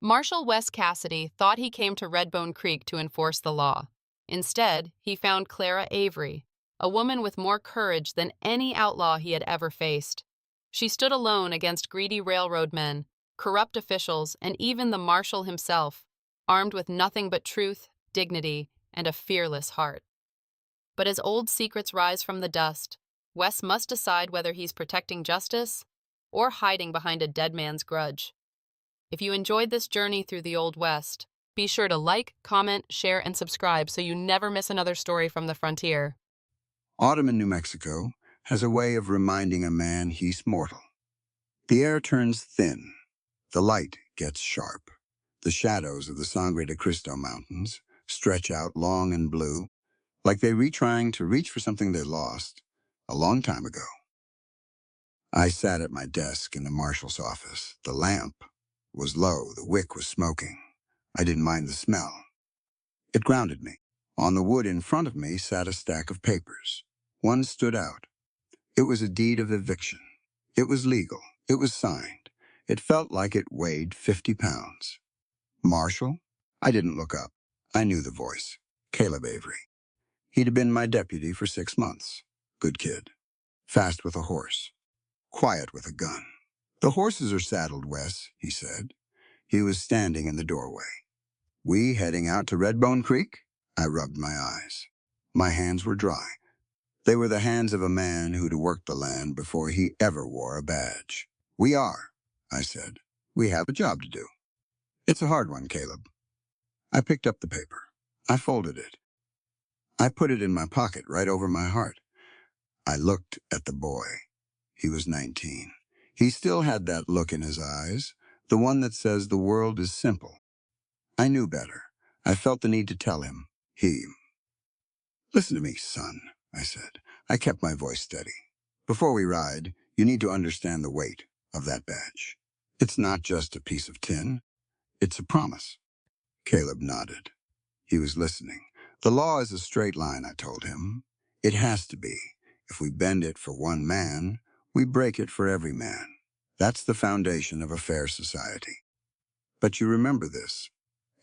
Marshal Wes Cassidy thought he came to Redbone Creek to enforce the law. Instead, he found Clara Avery, a woman with more courage than any outlaw he had ever faced. She stood alone against greedy railroad men, corrupt officials, and even the marshal himself, armed with nothing but truth, dignity, and a fearless heart. But as old secrets rise from the dust, Wes must decide whether he's protecting justice or hiding behind a dead man's grudge. If you enjoyed this journey through the Old West, be sure to like, comment, share, and subscribe so you never miss another story from the frontier. Autumn in New Mexico has a way of reminding a man he's mortal. The air turns thin. The light gets sharp. The shadows of the Sangre de Cristo Mountains stretch out long and blue, like they're trying to reach for something they lost a long time ago. I sat at my desk in the marshal's office. The lamp was low, the wick was smoking. I didn't mind the smell. It grounded me. On the wood in front of me sat a stack of papers. One stood out. It was a deed of eviction. It was legal. It was signed. It felt like it weighed 50 pounds. Marshal? I didn't look up. I knew the voice. Caleb Avery. He'd been my deputy for 6 months. Good kid. Fast with a horse. Quiet with a gun. "The horses are saddled, Wes," he said. He was standing in the doorway. "We heading out to Redbone Creek?" I rubbed my eyes. My hands were dry. They were the hands of a man who'd worked the land before he ever wore a badge. "We are," I said. "We have a job to do." "It's a hard one, Caleb." I picked up the paper. I folded it. I put it in my pocket right over my heart. I looked at the boy. He was 19. He still had that look in his eyes, the one that says the world is simple. I knew better. I felt the need to tell him. "Listen to me, son," I said. I kept my voice steady. "Before we ride, you need to understand the weight of that badge. It's not just a piece of tin. It's a promise." Caleb nodded. He was listening. "The law is a straight line," I told him. "It has to be. If we bend it for one man, we break it for every man. That's the foundation of a fair society. But you remember this.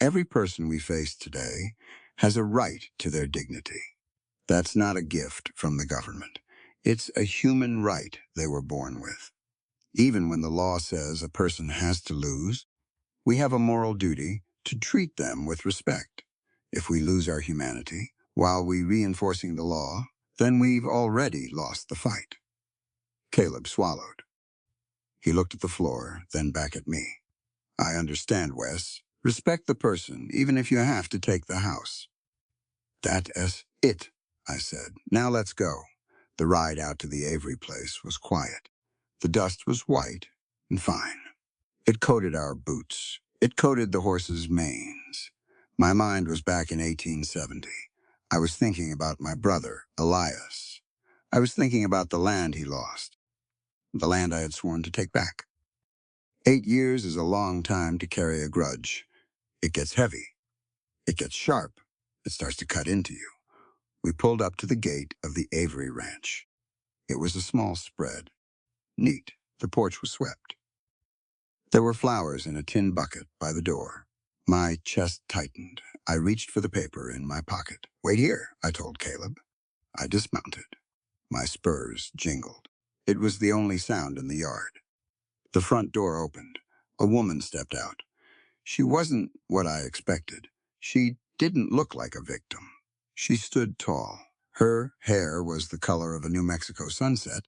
Every person we face today has a right to their dignity. That's not a gift from the government. It's a human right they were born with. Even when the law says a person has to lose, we have a moral duty to treat them with respect. If we lose our humanity while we reinforcing the law, then we've already lost the fight." Caleb swallowed. He looked at the floor, then back at me. "I understand, Wes. Respect the person, even if you have to take the house." "That's it," I said. "Now let's go." The ride out to the Avery place was quiet. The dust was white and fine. It coated our boots. It coated the horses' manes. My mind was back in 1870. I was thinking about my brother, Elias. I was thinking about the land he lost, the land I had sworn to take back. 8 years is a long time to carry a grudge. It gets heavy. It gets sharp. It starts to cut into you. We pulled up to the gate of the Avery Ranch. It was a small spread. Neat. The porch was swept. There were flowers in a tin bucket by the door. My chest tightened. I reached for the paper in my pocket. "Wait here," I told Caleb. I dismounted. My spurs jingled. It was the only sound in the yard. The front door opened. A woman stepped out. She wasn't what I expected. She didn't look like a victim. She stood tall. Her hair was the color of a New Mexico sunset,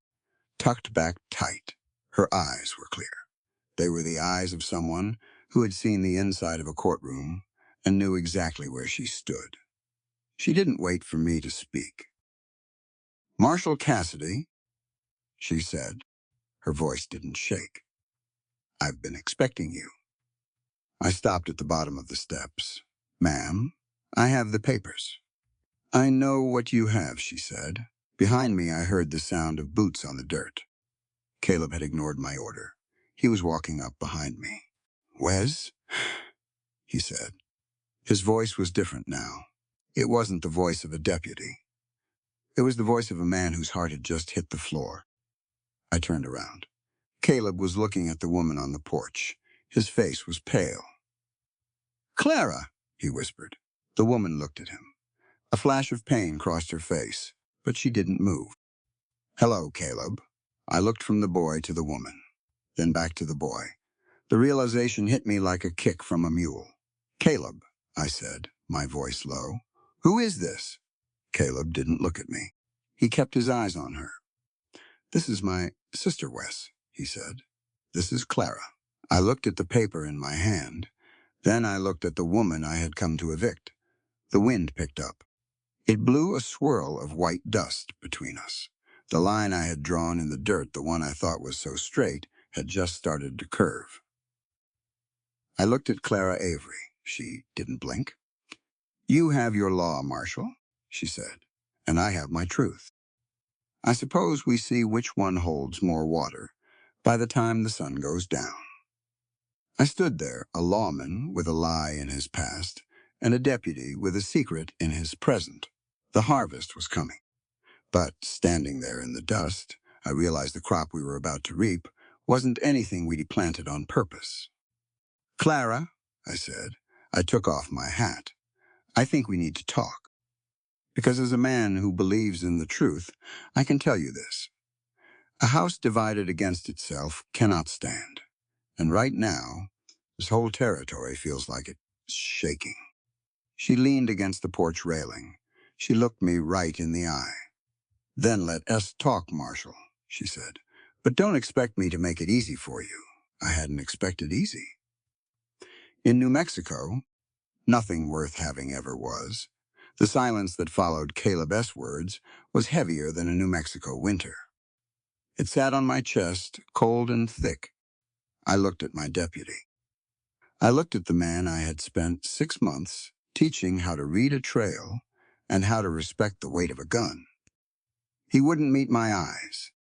tucked back tight. Her eyes were clear. They were the eyes of someone who had seen the inside of a courtroom and knew exactly where she stood. She didn't wait for me to speak. "Marshal Cassidy," she said. Her voice didn't shake. "I've been expecting you." I stopped at the bottom of the steps. "Ma'am, I have the papers." "I know what you have," she said. Behind me, I heard the sound of boots on the dirt. Caleb had ignored my order. He was walking up behind me. "Wes?" he said. His voice was different now. It wasn't the voice of a deputy. It was the voice of a man whose heart had just hit the floor. I turned around. Caleb was looking at the woman on the porch. His face was pale. Clara, he whispered. The woman looked at him. A flash of pain crossed her face, but she didn't move. Hello, Caleb. I looked from the boy to the woman, then back to the boy. The realization hit me like a kick from a mule. Caleb, I said, my voice low. Who is this? Caleb didn't look at me. He kept his eyes on her. This is my sister, Wes, he said. This is Clara. I looked at the paper in my hand. Then I looked at the woman I had come to evict. The wind picked up. It blew a swirl of white dust between us. The line I had drawn in the dirt, the one I thought was so straight, had just started to curve. I looked at Clara Avery. She didn't blink. You have your law, Marshal, she said, and I have my truth. I suppose we see which one holds more water by the time the sun goes down. I stood there, a lawman with a lie in his past, and a deputy with a secret in his present. The harvest was coming. But standing there in the dust, I realized the crop we were about to reap wasn't anything we'd planted on purpose. Clara, I said. I took off my hat. I think we need to talk. Because as a man who believes in the truth, I can tell you this. A house divided against itself cannot stand. And right now, this whole territory feels like it's shaking. She leaned against the porch railing. She looked me right in the eye. Then let us talk, Marshal, she said. But don't expect me to make it easy for you. I hadn't expected easy. In New Mexico, nothing worth having ever was. The silence that followed Caleb's words was heavier than a New Mexico winter. It sat on my chest, cold and thick. I looked at my deputy. I looked at the man I had spent 6 months teaching how to read a trail and how to respect the weight of a gun. He wouldn't meet my eyes.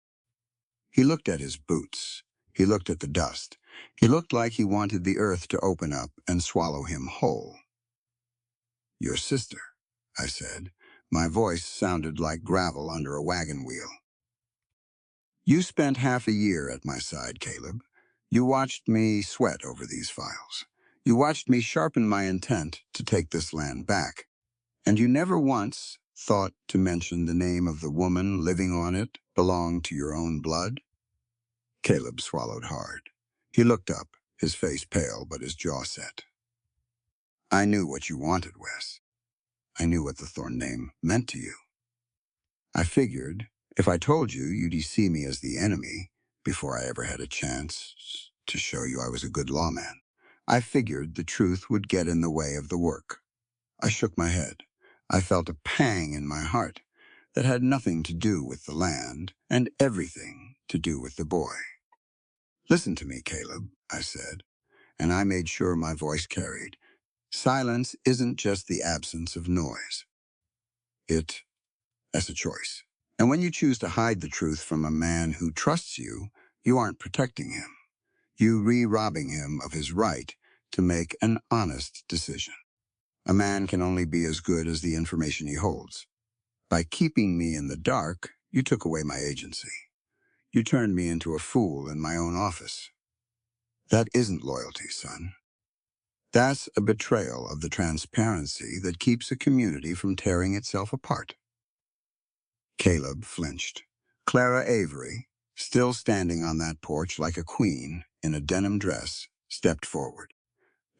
He looked at his boots. He looked at the dust. He looked like he wanted the earth to open up and swallow him whole. Your sister, I said. My voice sounded like gravel under a wagon wheel. You spent half a year at my side, Caleb. You watched me sweat over these files. You watched me sharpen my intent to take this land back. And you never once thought to mention the name of the woman living on it belonged to your own blood? Caleb swallowed hard. He looked up, his face pale but his jaw set. I knew what you wanted, Wes. I knew what the Thorn name meant to you. I figured if I told you, you'd see me as the enemy before I ever had a chance to show you I was a good lawman. I figured the truth would get in the way of the work. I shook my head. I felt a pang in my heart that had nothing to do with the land and everything to do with the boy. Listen to me, Caleb, I said, and I made sure my voice carried. Silence isn't just the absence of noise. That's a choice. And when you choose to hide the truth from a man who trusts you, you aren't protecting him. You robbing him of his right to make an honest decision. A man can only be as good as the information he holds. By keeping me in the dark, you took away my agency. You turned me into a fool in my own office. That isn't loyalty, son. That's a betrayal of the transparency that keeps a community from tearing itself apart. Caleb flinched. Clara Avery, still standing on that porch like a queen in a denim dress, stepped forward.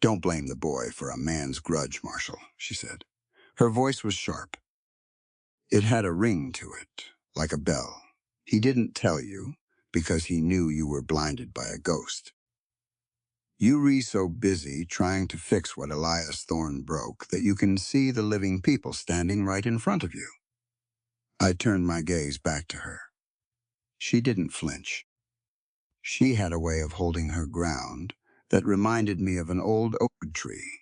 Don't blame the boy for a man's grudge, Marshal, she said. Her voice was sharp. It had a ring to it, like a bell. He didn't tell you because he knew you were blinded by a ghost. You so busy trying to fix what Elias Thorne broke that you can see the living people standing right in front of you. I turned my gaze back to her. She didn't flinch. She had a way of holding her ground that reminded me of an old oak tree.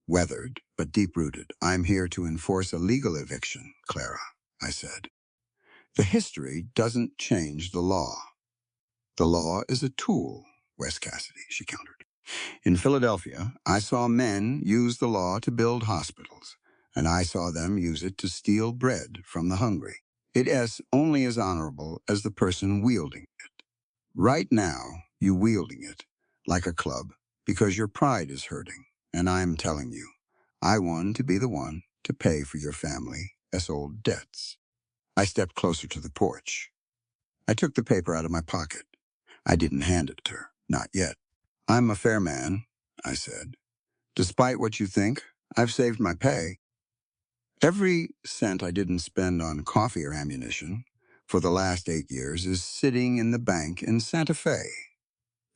Weathered, but deep-rooted. I'm here to enforce a legal eviction, Clara, I said. The history doesn't change the law. The law is a tool, Wes Cassidy, she countered. In Philadelphia, I saw men use the law to build hospitals, and I saw them use it to steal bread from the hungry. It is only as honorable as the person wielding it. Right now, you wielding it like a club because your pride is hurting, And I'm telling you, I won to be the one to pay for your family's old debts. I stepped closer to the porch. I took the paper out of my pocket. I didn't hand it to her, not yet. I'm a fair man, I said. Despite what you think, I've saved my pay. Every cent I didn't spend on coffee or ammunition for the last 8 years is sitting in the bank in Santa Fe.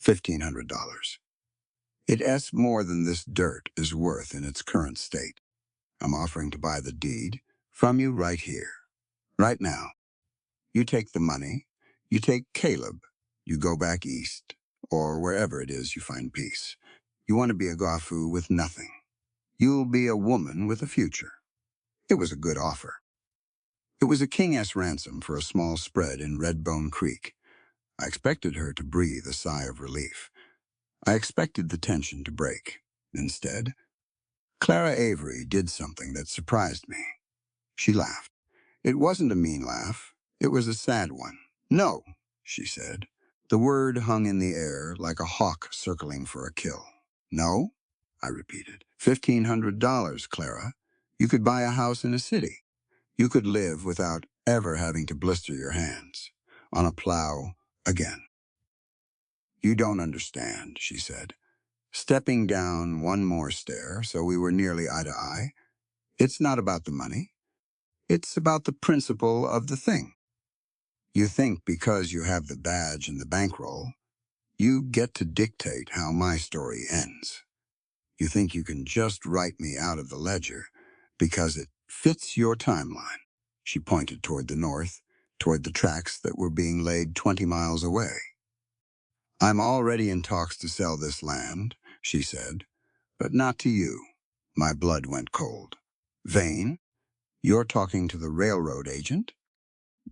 $1,500. It's more than this dirt is worth in its current state. I'm offering to buy the deed from you right here, right now. You take the money, you take Caleb, you go back east, or wherever it is you find peace. You want to be a Gafu with nothing. You'll be a woman with a future. It was a good offer. It was a king-s ransom for a small spread in Redbone Creek. I expected her to breathe a sigh of relief. I expected the tension to break. Instead, Clara Avery did something that surprised me. She laughed. It wasn't a mean laugh. It was a sad one. No, she said. The word hung in the air like a hawk circling for a kill. No, I repeated. $1,500, Clara. You could buy a house in a city. You could live without ever having to blister your hands on a plow again. You don't understand, she said, stepping down one more stair so we were nearly eye to eye. It's not about the money. It's about the principle of the thing. You think because you have the badge and the bankroll, you get to dictate how my story ends. You think you can just write me out of the ledger because it fits your timeline. She pointed toward the north, toward the tracks that were being laid 20 miles away. I'm already in talks to sell this land, she said, but not to you. My blood went cold. Vane, you're talking to the railroad agent?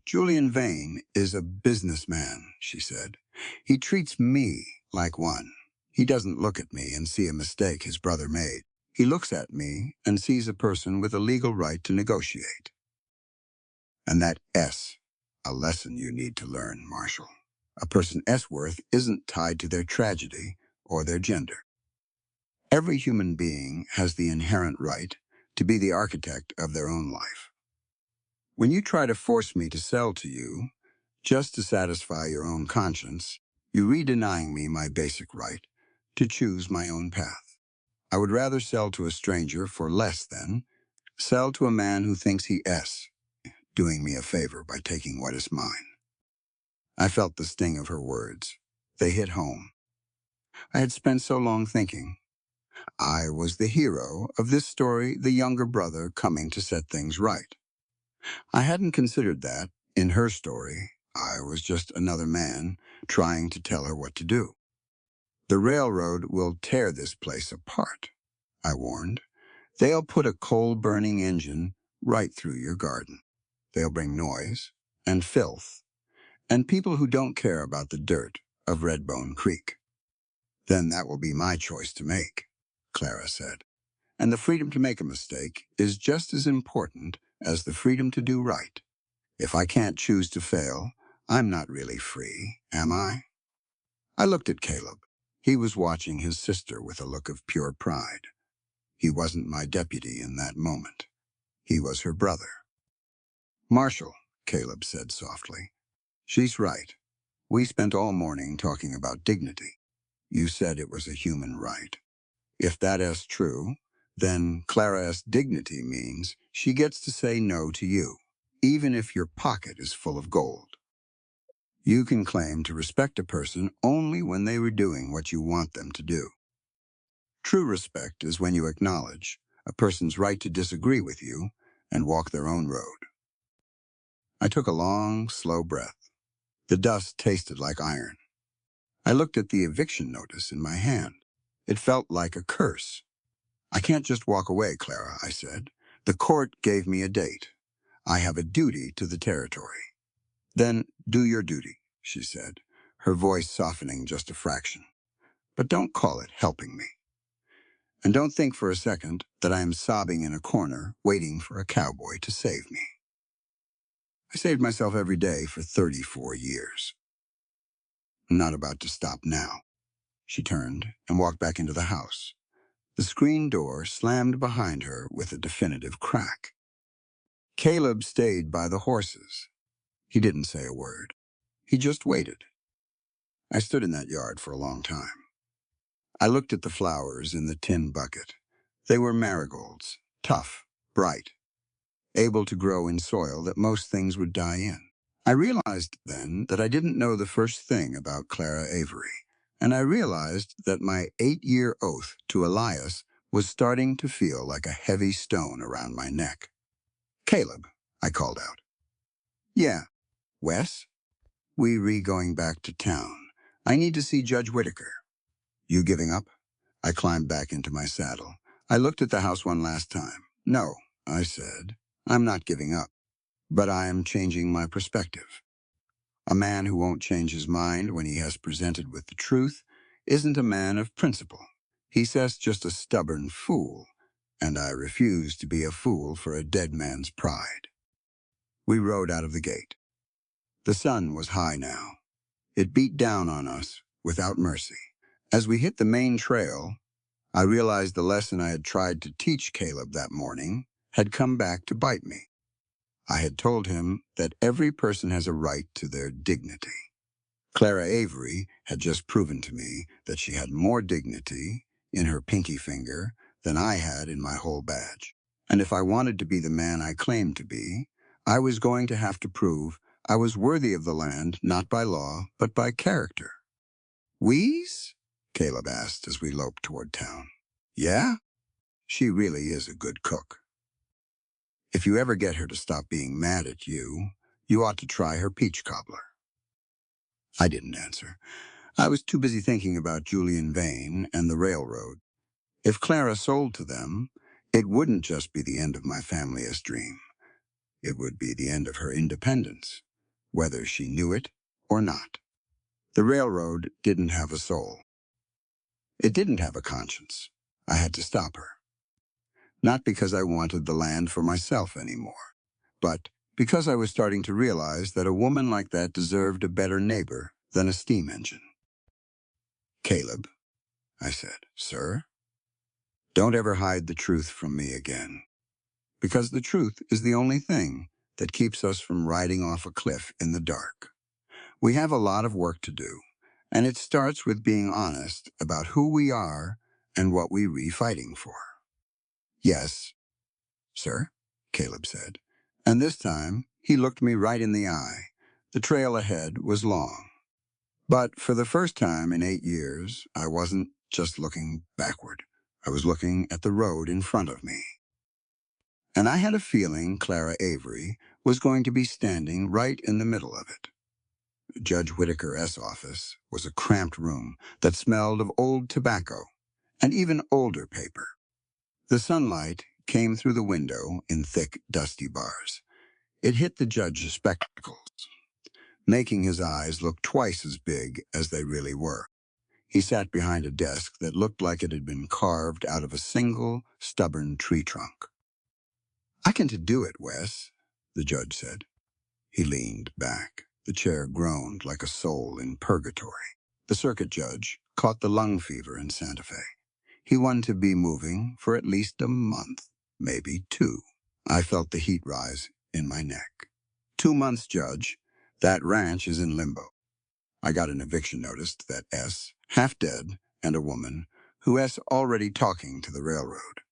Julian Vane is a businessman, she said. He treats me like one. He doesn't look at me and see a mistake his brother made. He looks at me and sees a person with a legal right to negotiate. And that S, a lesson you need to learn, Marshall. A person's worth isn't tied to their tragedy or their gender. Every human being has the inherent right to be the architect of their own life. When you try to force me to sell to you, just to satisfy your own conscience, you re-denying me my basic right to choose my own path. I would rather sell to a stranger for less than sell to a man who thinks he doing me a favor by taking what is mine. I felt the sting of her words. They hit home. I had spent so long thinking. I was the hero of this story, the younger brother coming to set things right. I hadn't considered that, in her story, I was just another man trying to tell her what to do. The railroad will tear this place apart, I warned. They'll put a coal-burning engine right through your garden. They'll bring noise and filth and people who don't care about the dirt of Redbone Creek. Then that will be my choice to make, Clara said. And the freedom to make a mistake is just as important as the freedom to do right. If I can't choose to fail, I'm not really free, am I? I looked at Caleb. He was watching his sister with a look of pure pride. He wasn't my deputy in that moment. He was her brother. Marshall, Caleb said softly. She's right. We spent all morning talking about dignity. You said it was a human right. If that is true, then Clara's dignity means she gets to say no to you, even if your pocket is full of gold. You can claim to respect a person only when they were doing what you want them to do. True respect is when you acknowledge a person's right to disagree with you and walk their own road. I took a long, slow breath. The dust tasted like iron. I looked at the eviction notice in my hand. It felt like a curse. I can't just walk away, Clara, I said. The court gave me a date. I have a duty to the territory. Then do your duty, she said, her voice softening just a fraction. But don't call it helping me. And don't think for a second that I am sobbing in a corner waiting for a cowboy to save me. I saved myself every day for 34 years. I'm not about to stop now. She turned and walked back into the house. The screen door slammed behind her with a definitive crack. Caleb stayed by the horses. He didn't say a word. He just waited. I stood in that yard for a long time. I looked at the flowers in the tin bucket. They were marigolds, tough, bright, able to grow in soil that most things would die in. I realized then that I didn't know the first thing about Clara Avery, and I realized that my 8-year oath to Elias was starting to feel like a heavy stone around my neck. "Caleb," I called out. "Yeah, Wes? We going back to town. I need to see Judge Whitaker." "You giving up?" I climbed back into my saddle. "I looked at the house one last time." "No," I said. "I'm not giving up, but I am changing my perspective. A man who won't change his mind when he has presented with the truth isn't a man of principle. He's just a stubborn fool, and I refuse to be a fool for a dead man's pride." We rode out of the gate. The sun was high now. It beat down on us without mercy. As we hit the main trail, I realized the lesson I had tried to teach Caleb that morning had come back to bite me. I had told him that every person has a right to their dignity. Clara Avery had just proven to me that she had more dignity in her pinky finger than I had in my whole badge. And if I wanted to be the man I claimed to be, I was going to have to prove I was worthy of the land not by law, but by character. "We's?" Caleb asked as we loped toward town. "Yeah? She really is a good cook. If you ever get her to stop being mad at you, you ought to try her peach cobbler." I didn't answer. I was too busy thinking about Julian Vane and the railroad. If Clara sold to them, it wouldn't just be the end of my family's dream. It would be the end of her independence, whether she knew it or not. The railroad didn't have a soul. It didn't have a conscience. I had to stop her. Not because I wanted the land for myself anymore, but because I was starting to realize that a woman like that deserved a better neighbor than a steam engine. "Caleb," I said. "Sir? Don't ever hide the truth from me again, because the truth is the only thing that keeps us from riding off a cliff in the dark. We have a lot of work to do, and it starts with being honest about who we are and what we're fighting for." "Yes, sir," Caleb said, and this time he looked me right in the eye. The trail ahead was long, but for the first time in 8 years, I wasn't just looking backward. I was looking at the road in front of me. And I had a feeling Clara Avery was going to be standing right in the middle of it. Judge Whitaker's office was a cramped room that smelled of old tobacco and even older paper. The sunlight came through the window in thick, dusty bars. It hit the judge's spectacles, making his eyes look twice as big as they really were. He sat behind a desk that looked like it had been carved out of a single, stubborn tree trunk. "I can do it, Wes," the judge said. He leaned back. The chair groaned like a soul in purgatory. The circuit judge caught the lung fever in Santa Fe. He wanted to be moving for at least a month, maybe 2. I felt the heat rise in my neck. 2 months, Judge. That ranch is in limbo. I got an eviction notice that S, half dead, and a woman who S already talking to the railroad.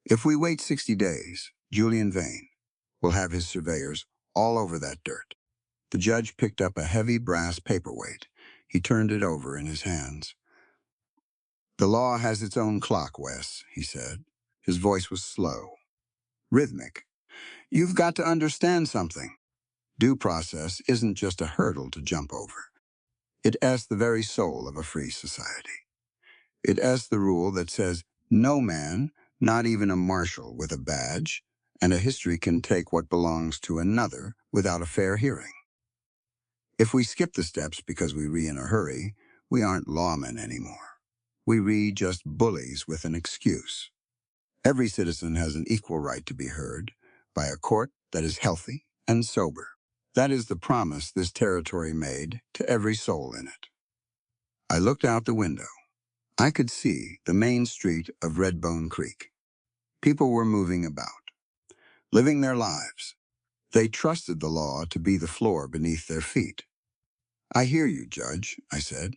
If we wait 60 days, Julian Vane will have his surveyors all over that dirt. The judge picked up a heavy brass paperweight. He turned it over in his hands. "The law has its own clock, Wes," he said. His voice was slow, rhythmic. "You've got to understand something. Due process isn't just a hurdle to jump over. It asks the very soul of a free society. It asks the rule that says no man, not even a marshal with a badge, and a history can take what belongs to another without a fair hearing. If we skip the steps because we in a hurry, we aren't lawmen anymore. We just bullies with an excuse. Every citizen has an equal right to be heard by a court that is healthy and sober. That is the promise this territory made to every soul in it." I looked out the window. I could see the main street of Redbone Creek. People were moving about, living their lives. They trusted the law to be the floor beneath their feet. I hear you, Judge, I said,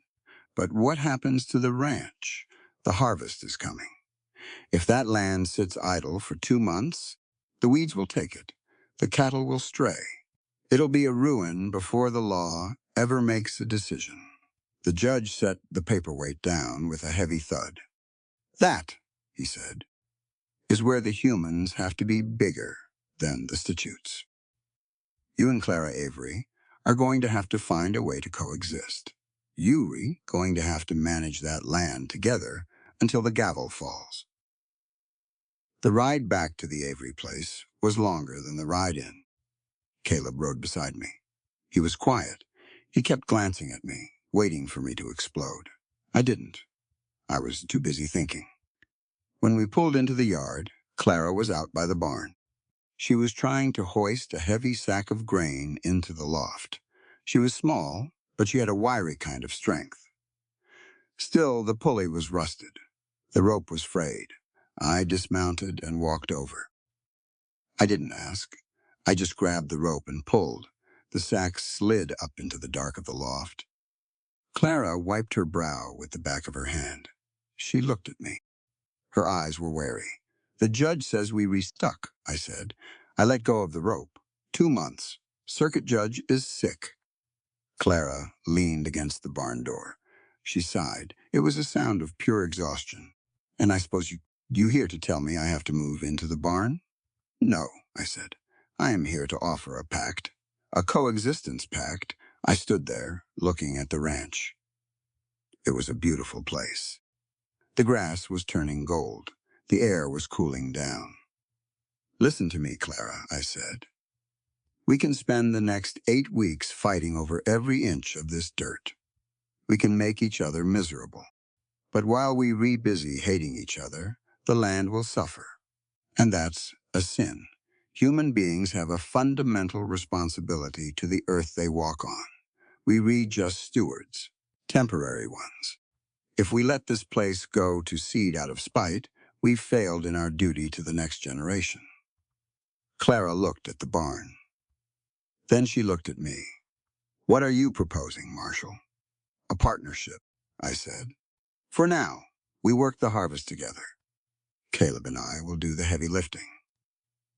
but what happens to the ranch? The harvest is coming. If that land sits idle for 2 months, the weeds will take it. The cattle will stray. It'll be a ruin before the law ever makes a decision. The judge set the paperweight down with a heavy thud. That, he said, is where the humans have to be bigger than the statutes. You and Clara Avery are going to have to find a way to coexist. You're going to have to manage that land together until the gavel falls. The ride back to the Avery place was longer than the ride in. Caleb rode beside me. He was quiet. He kept glancing at me, waiting for me to explode. I didn't. I was too busy thinking. When we pulled into the yard, Clara was out by the barn. She was trying to hoist a heavy sack of grain into the loft. She was small, but she had a wiry kind of strength. Still, the pulley was rusted. The rope was frayed. I dismounted and walked over. I didn't ask. I just grabbed the rope and pulled. The sack slid up into the dark of the loft. Clara wiped her brow with the back of her hand. She looked at me. Her eyes were wary. The judge says we restuck, I said. I let go of the rope. 2 months. Circuit judge is sick. Clara leaned against the barn door. She sighed. It was a sound of pure exhaustion. And I suppose you here to tell me I have to move into the barn? No, I said. I am here to offer a pact. A coexistence pact. I stood there, looking at the ranch. It was a beautiful place. The grass was turning gold. The air was cooling down. Listen to me, Clara, I said. We can spend the next 8 weeks fighting over every inch of this dirt. We can make each other miserable. But while we busy hating each other, the land will suffer. And that's a sin. Human beings have a fundamental responsibility to the earth they walk on. We just stewards, temporary ones. If we let this place go to seed out of spite, we've failed in our duty to the next generation. Clara looked at the barn. Then she looked at me. What are you proposing, Marshall? A partnership, I said. For now, we work the harvest together. Caleb and I will do the heavy lifting.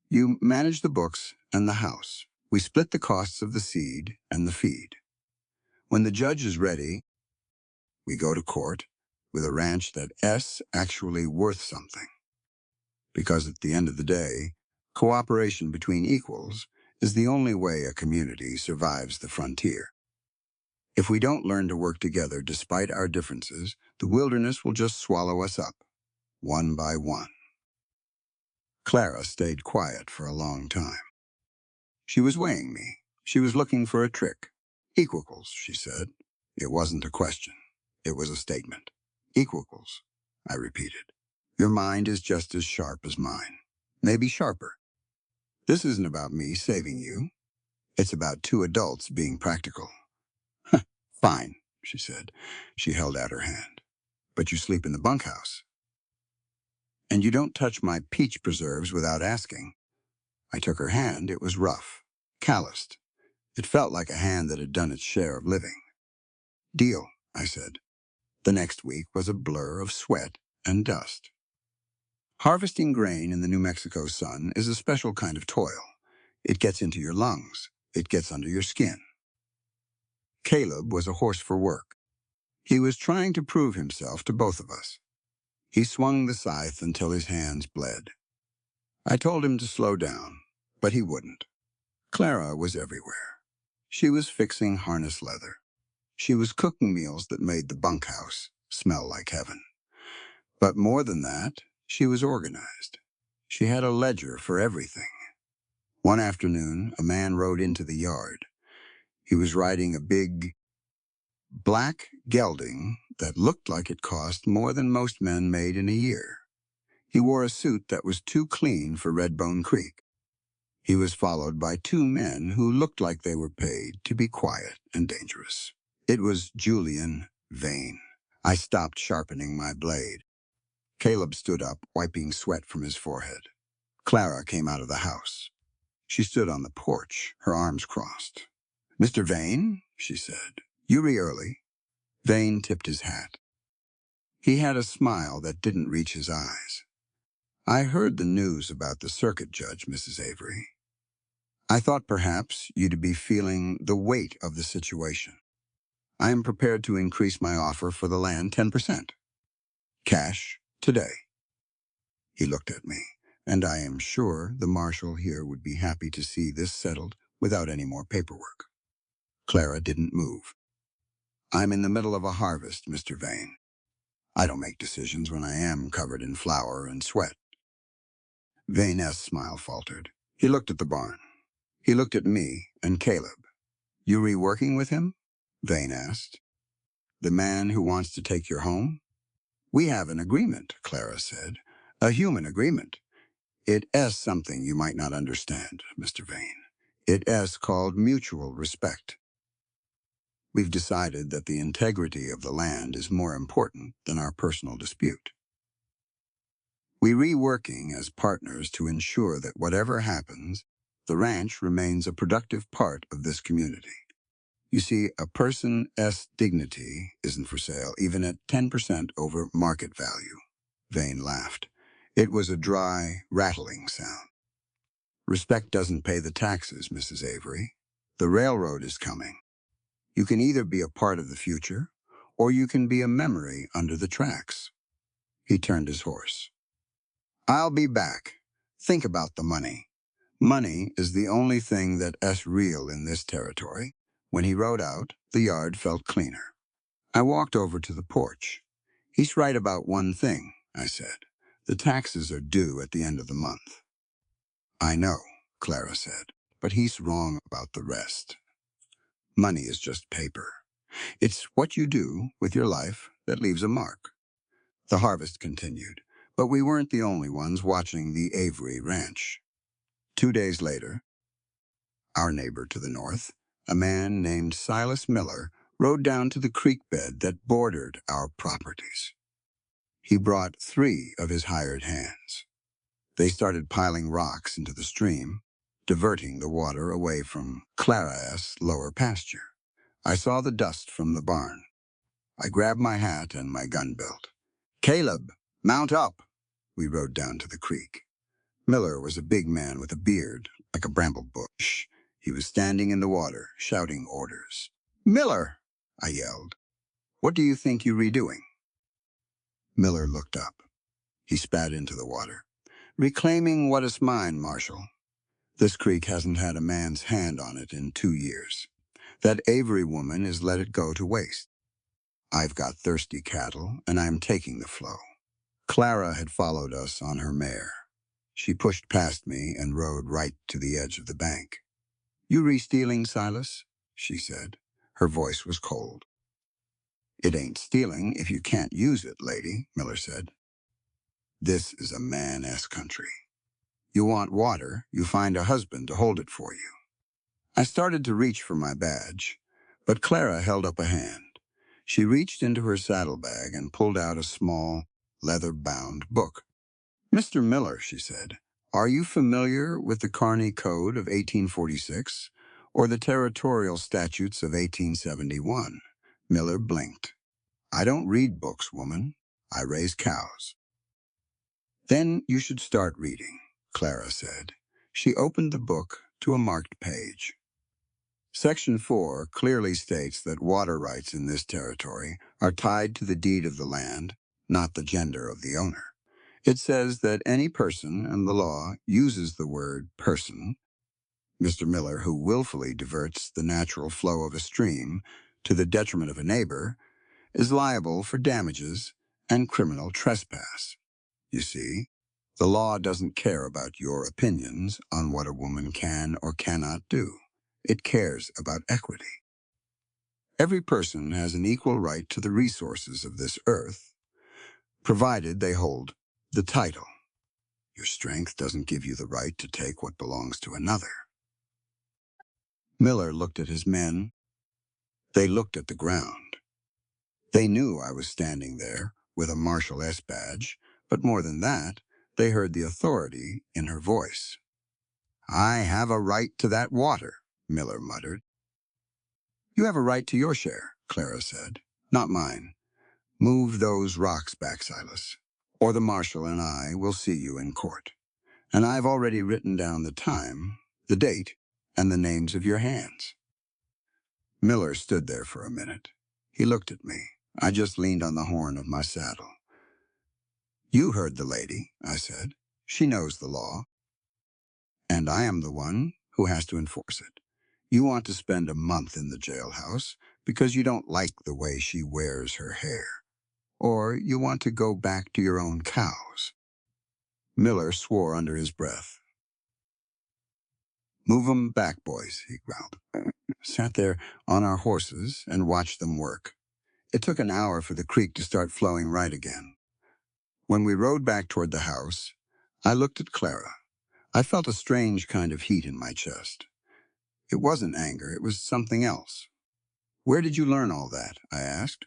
You manage the books and the house. We split the costs of the seed and the feed. When the judge is ready, we go to court with a ranch that's actually worth something. Because at the end of the day, cooperation between equals is the only way a community survives the frontier. If we don't learn to work together despite our differences, the wilderness will just swallow us up, one by one. Clara stayed quiet for a long time. She was weighing me. She was looking for a trick. Equals, she said. It wasn't a question. It was a statement. Equals, I repeated. Your mind is just as sharp as mine. Maybe sharper. This isn't about me saving you. It's about 2 adults being practical. Fine, she said. She held out her hand. But you sleep in the bunkhouse. And you don't touch my peach preserves without asking. I took her hand. It was rough, calloused. It felt like a hand that had done its share of living. Deal, I said. The next week was a blur of sweat and dust. Harvesting grain in the New Mexico sun is a special kind of toil. It gets into your lungs. It gets under your skin. Caleb was a horse for work. He was trying to prove himself to both of us. He swung the scythe until his hands bled. I told him to slow down, but he wouldn't. Clara was everywhere. She was fixing harness leather. She was cooking meals that made the bunkhouse smell like heaven. But more than that, she was organized. She had a ledger for everything. One afternoon, a man rode into the yard. He was riding a big, black gelding that looked like it cost more than most men made in a year. He wore a suit that was too clean for Redbone Creek. He was followed by 2 men who looked like they were paid to be quiet and dangerous. It was Julian Vane. I stopped sharpening my blade. Caleb stood up, wiping sweat from his forehead. Clara came out of the house. She stood on the porch, her arms crossed. "Mr. Vane," she said, "you early." Vane tipped his hat. He had a smile that didn't reach his eyes. "I heard the news about the circuit judge, Mrs. Avery. I thought perhaps you'd be feeling the weight of the situation. I am prepared to increase my offer for the land 10%. Cash, today." He looked at me, and I am sure the marshal here would be happy to see this settled without any more paperwork. Clara didn't move. "I'm in the middle of a harvest, Mr. Vane. I don't make decisions when I am covered in flour and sweat." Vane's smile faltered. He looked at the barn. He looked at me and Caleb. "You reworking with him?" Vane asked. "The man who wants to take your home?" "We have an agreement," Clara said. "A human agreement. It is something you might not understand, Mr. Vane. It is called mutual respect. We've decided that the integrity of the land is more important than our personal dispute. We're reworking as partners to ensure that whatever happens, the ranch remains a productive part of this community. You see, a person's dignity isn't for sale, even at 10% over market value." Vane laughed. It was a dry, rattling sound. "Respect doesn't pay the taxes, Mrs. Avery. The railroad is coming. You can either be a part of the future, or you can be a memory under the tracks." He turned his horse. "I'll be back. Think about the money. Money is the only thing that is real in this territory." When he rode out, the yard felt cleaner. I walked over to the porch. "He's right about one thing," I said. "The taxes are due at the end of the month." "I know," Clara said, "but he's wrong about the rest. Money is just paper. It's what you do with your life that leaves a mark." The harvest continued, but we weren't the only ones watching the Avery Ranch. 2 days later, our neighbor to the north, a man named Silas Miller, rode down to the creek bed that bordered our properties. He brought 3 of his hired hands. They started piling rocks into the stream, diverting the water away from Clara's lower pasture. I saw the dust from the barn. I grabbed my hat and my gun belt. "Caleb, mount up!" We rode down to the creek. Miller was a big man with a beard, like a bramble bush. He was standing in the water, shouting orders. "Miller!" I yelled. "What do you think you're redoing?" Miller looked up. He spat into the water. "Reclaiming what is mine, Marshal. This creek hasn't had a man's hand on it in 2 years. That Avery woman has let it go to waste. I've got thirsty cattle, and I'm taking the flow." Clara had followed us on her mare. She pushed past me and rode right to the edge of the bank. "You re-stealing, Silas?" she said. Her voice was cold. "It ain't stealing if you can't use it, lady," Miller said. "This is a man-ass country. You want water, you find a husband to hold it for you." I started to reach for my badge, but Clara held up a hand. She reached into her saddlebag and pulled out a small, leather-bound book. "Mr. Miller," she said, "are you familiar with the Carney Code of 1846 or the Territorial Statutes of 1871? Miller blinked. "I don't read books, woman. I raise cows." "Then you should start reading," Clara said. She opened the book to a marked page. Section 4 clearly states that water rights in this territory are tied to the deed of the land, not the gender of the owner. It says that any person, and the law uses the word person, Mr. Miller, who willfully diverts the natural flow of a stream to the detriment of a neighbor, is liable for damages and criminal trespass. You see, the law doesn't care about your opinions on what a woman can or cannot do. It cares about equity. Every person has an equal right to the resources of this earth, provided they hold the title. Your strength doesn't give you the right to take what belongs to another. Miller looked at his men. They looked at the ground. They knew I was standing there with a Marshal S badge, but more than that, they heard the authority in her voice. "I have a right to that water," Miller muttered. "You have a right to your share," Clara said. "Not mine. Move those rocks back, Silas, or the Marshal and I will see you in court. And I've already written down the time, the date, and the names of your hands." Miller stood there for a minute. He looked at me. I just leaned on the horn of my saddle. "You heard the lady," I said. "She knows the law, and I am the one who has to enforce it. You want to spend a month in the jailhouse because you don't like the way she wears her hair, or you want to go back to your own cows." Miller swore under his breath. "Move 'em back, boys," he growled. Sat there on our horses and watched them work. It took an hour for the creek to start flowing right again. When we rode back toward the house, I looked at Clara. I felt a strange kind of heat in my chest. It wasn't anger, it was something else. "Where did you learn all that?" I asked.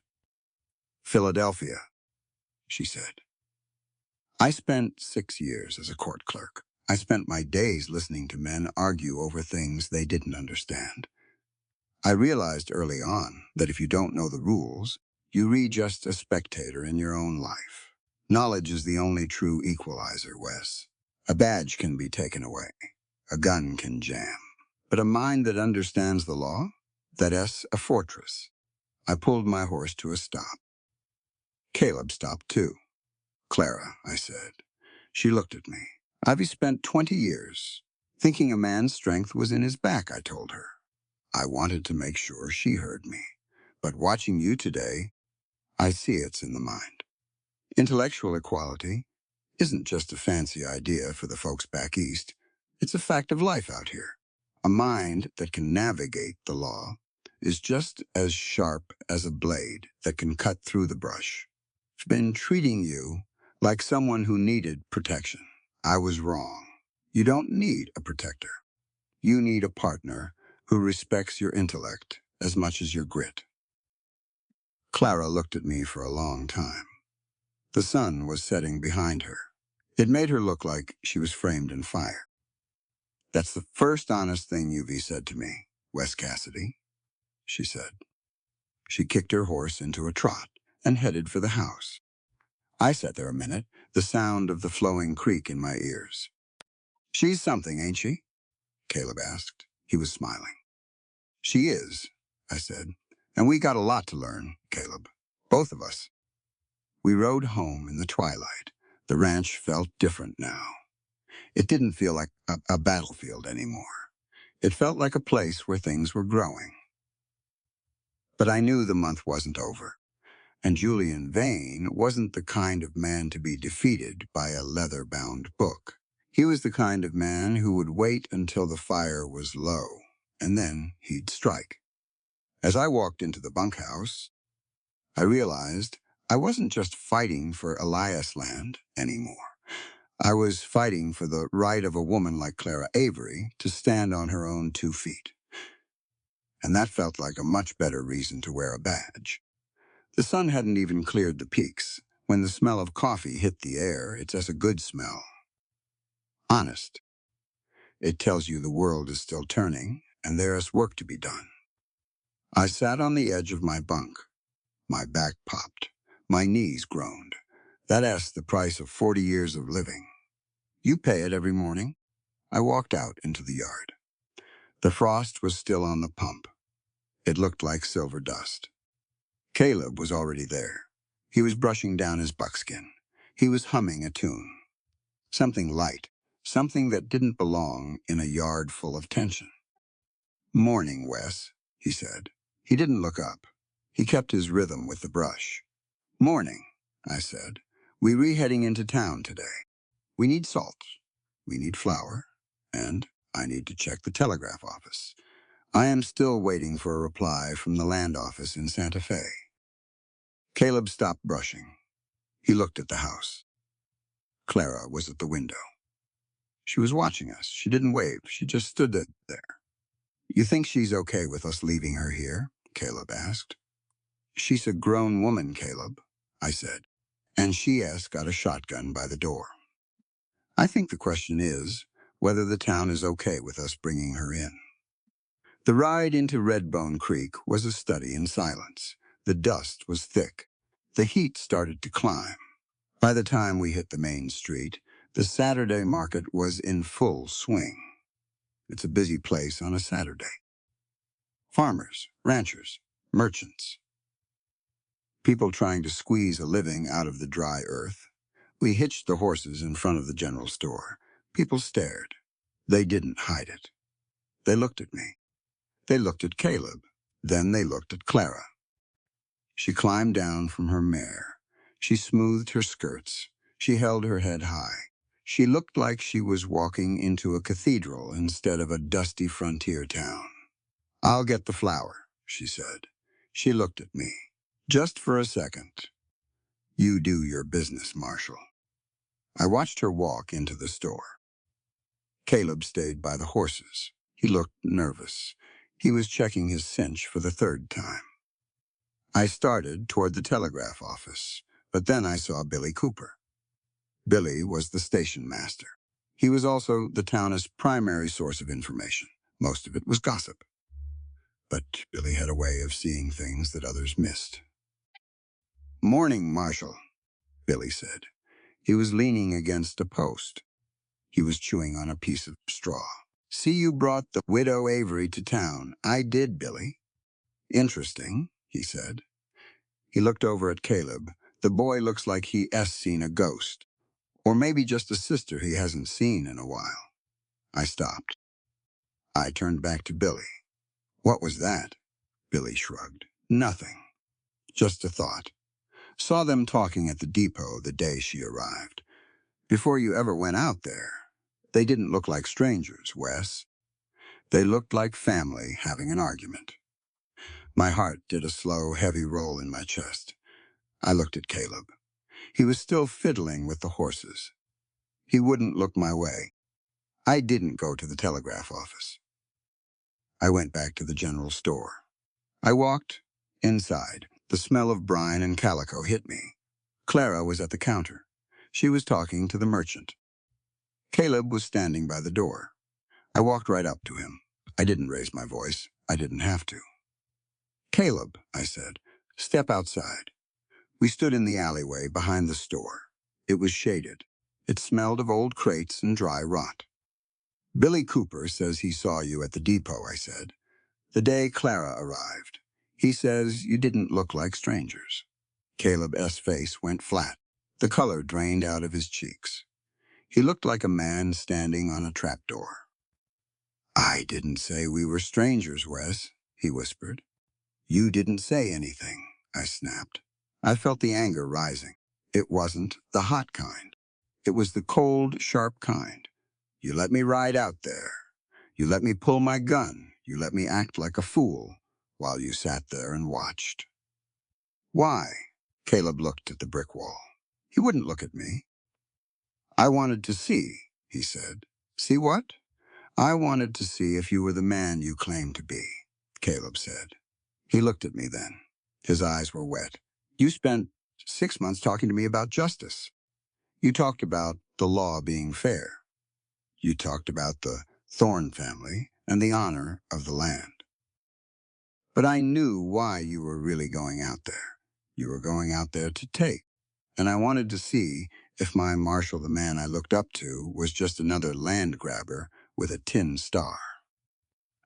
"Philadelphia," she said. "I spent 6 years as a court clerk. I spent my days listening to men argue over things they didn't understand. I realized early on that if you don't know the rules, you read just a spectator in your own life. Knowledge is the only true equalizer, Wes. A badge can be taken away. A gun can jam. But a mind that understands the law? That's a fortress." I pulled my horse to a stop. Caleb stopped too. "Clara," I said. She looked at me. "I've spent 20 years thinking a man's strength was in his back," I told her. I wanted to make sure she heard me. "But watching you today, I see it's in the mind. Intellectual equality isn't just a fancy idea for the folks back east. It's a fact of life out here. A mind that can navigate the law is just as sharp as a blade that can cut through the brush. I've been treating you like someone who needed protection. I was wrong. You don't need a protector. You need a partner who respects your intellect as much as your grit." Clara looked at me for a long time. The sun was setting behind her. It made her look like she was framed in fire. "That's the first honest thing you've said to me, Wes Cassidy," she said. She kicked her horse into a trot and headed for the house. I sat there a minute, the sound of the flowing creek in my ears. "She's something, ain't she?" Caleb asked. He was smiling. "She is," I said. "And we got a lot to learn, Caleb. Both of us." We rode home in the twilight. The ranch felt different now. It didn't feel like a battlefield anymore. It felt like a place where things were growing. But I knew the month wasn't over. And Julian Vane wasn't the kind of man to be defeated by a leather-bound book. He was the kind of man who would wait until the fire was low, and then he'd strike. As I walked into the bunkhouse, I realized I wasn't just fighting for Elias land anymore. I was fighting for the right of a woman like Clara Avery to stand on her own 2 feet. And that felt like a much better reason to wear a badge. The sun hadn't even cleared the peaks. When the smell of coffee hit the air, it's as a good smell. Honest. It tells you the world is still turning, and there's work to be done. I sat on the edge of my bunk. My back popped. My knees groaned. That's the price of 40 years of living. You pay it every morning. I walked out into the yard. The frost was still on the pump. It looked like silver dust. Caleb was already there. He was brushing down his buckskin. He was humming a tune. Something light, something that didn't belong in a yard full of tension. "Morning, Wes," he said. He didn't look up. He kept his rhythm with the brush. "Morning," I said. "We heading into town today. We need salt. We need flour. And I need to check the telegraph office. I am still waiting for a reply from the land office in Santa Fe." Caleb stopped brushing. He looked at the house. Clara was at the window. She was watching us. She didn't wave. She just stood there. "You think she's okay with us leaving her here?" Caleb asked. She's a grown woman, Caleb, I said, and she got a shotgun by the door. I think the question is whether the town is okay with us bringing her in. The ride into Redbone Creek was a study in silence. The dust was thick. The heat started to climb. By the time we hit the main street, the Saturday market was in full swing. It's a busy place on a Saturday. Farmers, ranchers, merchants. People trying to squeeze a living out of the dry earth. We hitched the horses in front of the general store. People stared. They didn't hide it. They looked at me. They looked at Caleb. Then they looked at Clara. She climbed down from her mare. She smoothed her skirts. She held her head high. She looked like she was walking into a cathedral instead of a dusty frontier town. "I'll get the flour," she said. She looked at me. "Just for a second. You do your business, Marshal." I watched her walk into the store. Caleb stayed by the horses. He looked nervous. He was checking his cinch for the third time. I started toward the telegraph office, but then I saw Billy Cooper. Billy was the station master. He was also the town's primary source of information. Most of it was gossip. But Billy had a way of seeing things that others missed. "Morning, Marshal," Billy said. He was leaning against a post. He was chewing on a piece of straw. "See, you brought the widow Avery to town." "I did, Billy." "Interesting," he said. He looked over at Caleb. "The boy looks like he's seen a ghost. Or maybe just a sister he hasn't seen in a while." I stopped. I turned back to Billy. "What was that?" Billy shrugged. "Nothing. Just a thought. Saw them talking at the depot the day she arrived. Before you ever went out there. They didn't look like strangers, Wes. They looked like family having an argument." My heart did a slow, heavy roll in my chest. I looked at Caleb. He was still fiddling with the horses. He wouldn't look my way. I didn't go to the telegraph office. I went back to the general store. I walked inside. The smell of brine and calico hit me. Clara was at the counter. She was talking to the merchant. Caleb was standing by the door. I walked right up to him. I didn't raise my voice. I didn't have to. "Caleb," I said, "step outside." We stood in the alleyway behind the store. It was shaded. It smelled of old crates and dry rot. "Billy Cooper says he saw you at the depot," I said, "the day Clara arrived. He says you didn't look like strangers." Caleb's face went flat. The color drained out of his cheeks. He looked like a man standing on a trapdoor. "I didn't say we were strangers, Wes," he whispered. "You didn't say anything," I snapped. I felt the anger rising. It wasn't the hot kind. It was the cold, sharp kind. You let me ride out there. You let me pull my gun. You let me act like a fool while you sat there and watched. "Why?" Caleb looked at the brick wall. He wouldn't look at me. "I wanted to see," he said. "See what?" "I wanted to see if you were the man you claimed to be," Caleb said. He looked at me then. His eyes were wet. "You spent 6 months talking to me about justice. You talked about the law being fair. You talked about the Thorne family and the honor of the land. But I knew why you were really going out there. You were going out there to take. And I wanted to see if my Marshal, the man I looked up to, was just another land grabber with a tin star."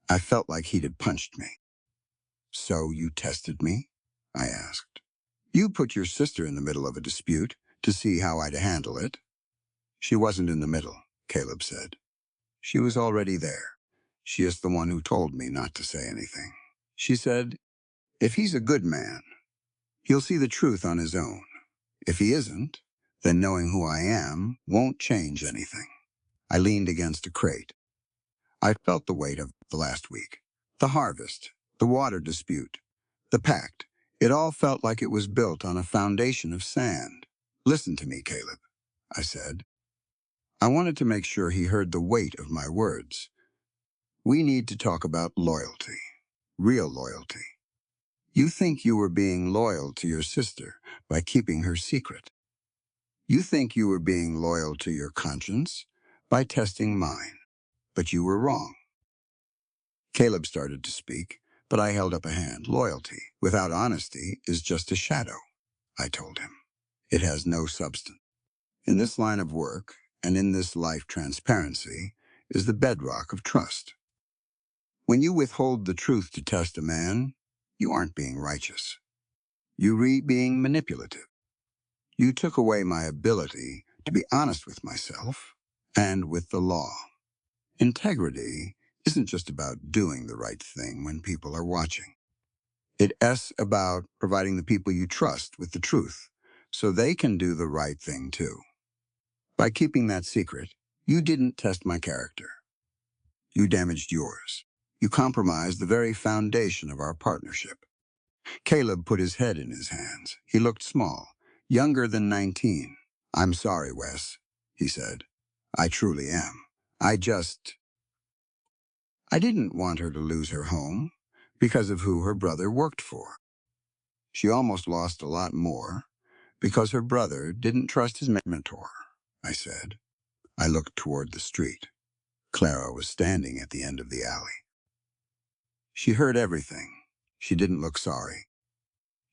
I felt like he'd have punched me. "So you tested me?" I asked. "You put your sister in the middle of a dispute to see how I'd handle it." "She wasn't in the middle," Caleb said. "She was already there. She is the one who told me not to say anything. She said, if he's a good man, he'll see the truth on his own. If he isn't, then knowing who I am won't change anything." I leaned against a crate. I felt the weight of the last week. The harvest, the water dispute, the pact. It all felt like it was built on a foundation of sand. "Listen to me, Caleb," I said. I wanted to make sure he heard the weight of my words. "We need to talk about loyalty, real loyalty. You think you were being loyal to your sister by keeping her secret. You think you were being loyal to your conscience by testing mine, but you were wrong. Caleb started to speak, but I held up a hand. Loyalty without honesty is just a shadow, I told him. It has no substance. In this line of work, and in this life, transparency is the bedrock of trust. When you withhold the truth to test a man, you aren't being righteous. You're being manipulative. You took away my ability to be honest with myself and with the law. Integrity isn't just about doing the right thing when people are watching. It's about providing the people you trust with the truth so they can do the right thing too. By keeping that secret, you didn't test my character. You damaged yours. You compromised the very foundation of our partnership. Caleb put his head in his hands. He looked small, younger than 19. I'm sorry, Wes, he said. I truly am. I didn't want her to lose her home because of who her brother worked for. She almost lost a lot more because her brother didn't trust his mentor, I said. I looked toward the street. Clara was standing at the end of the alley. She heard everything. She didn't look sorry.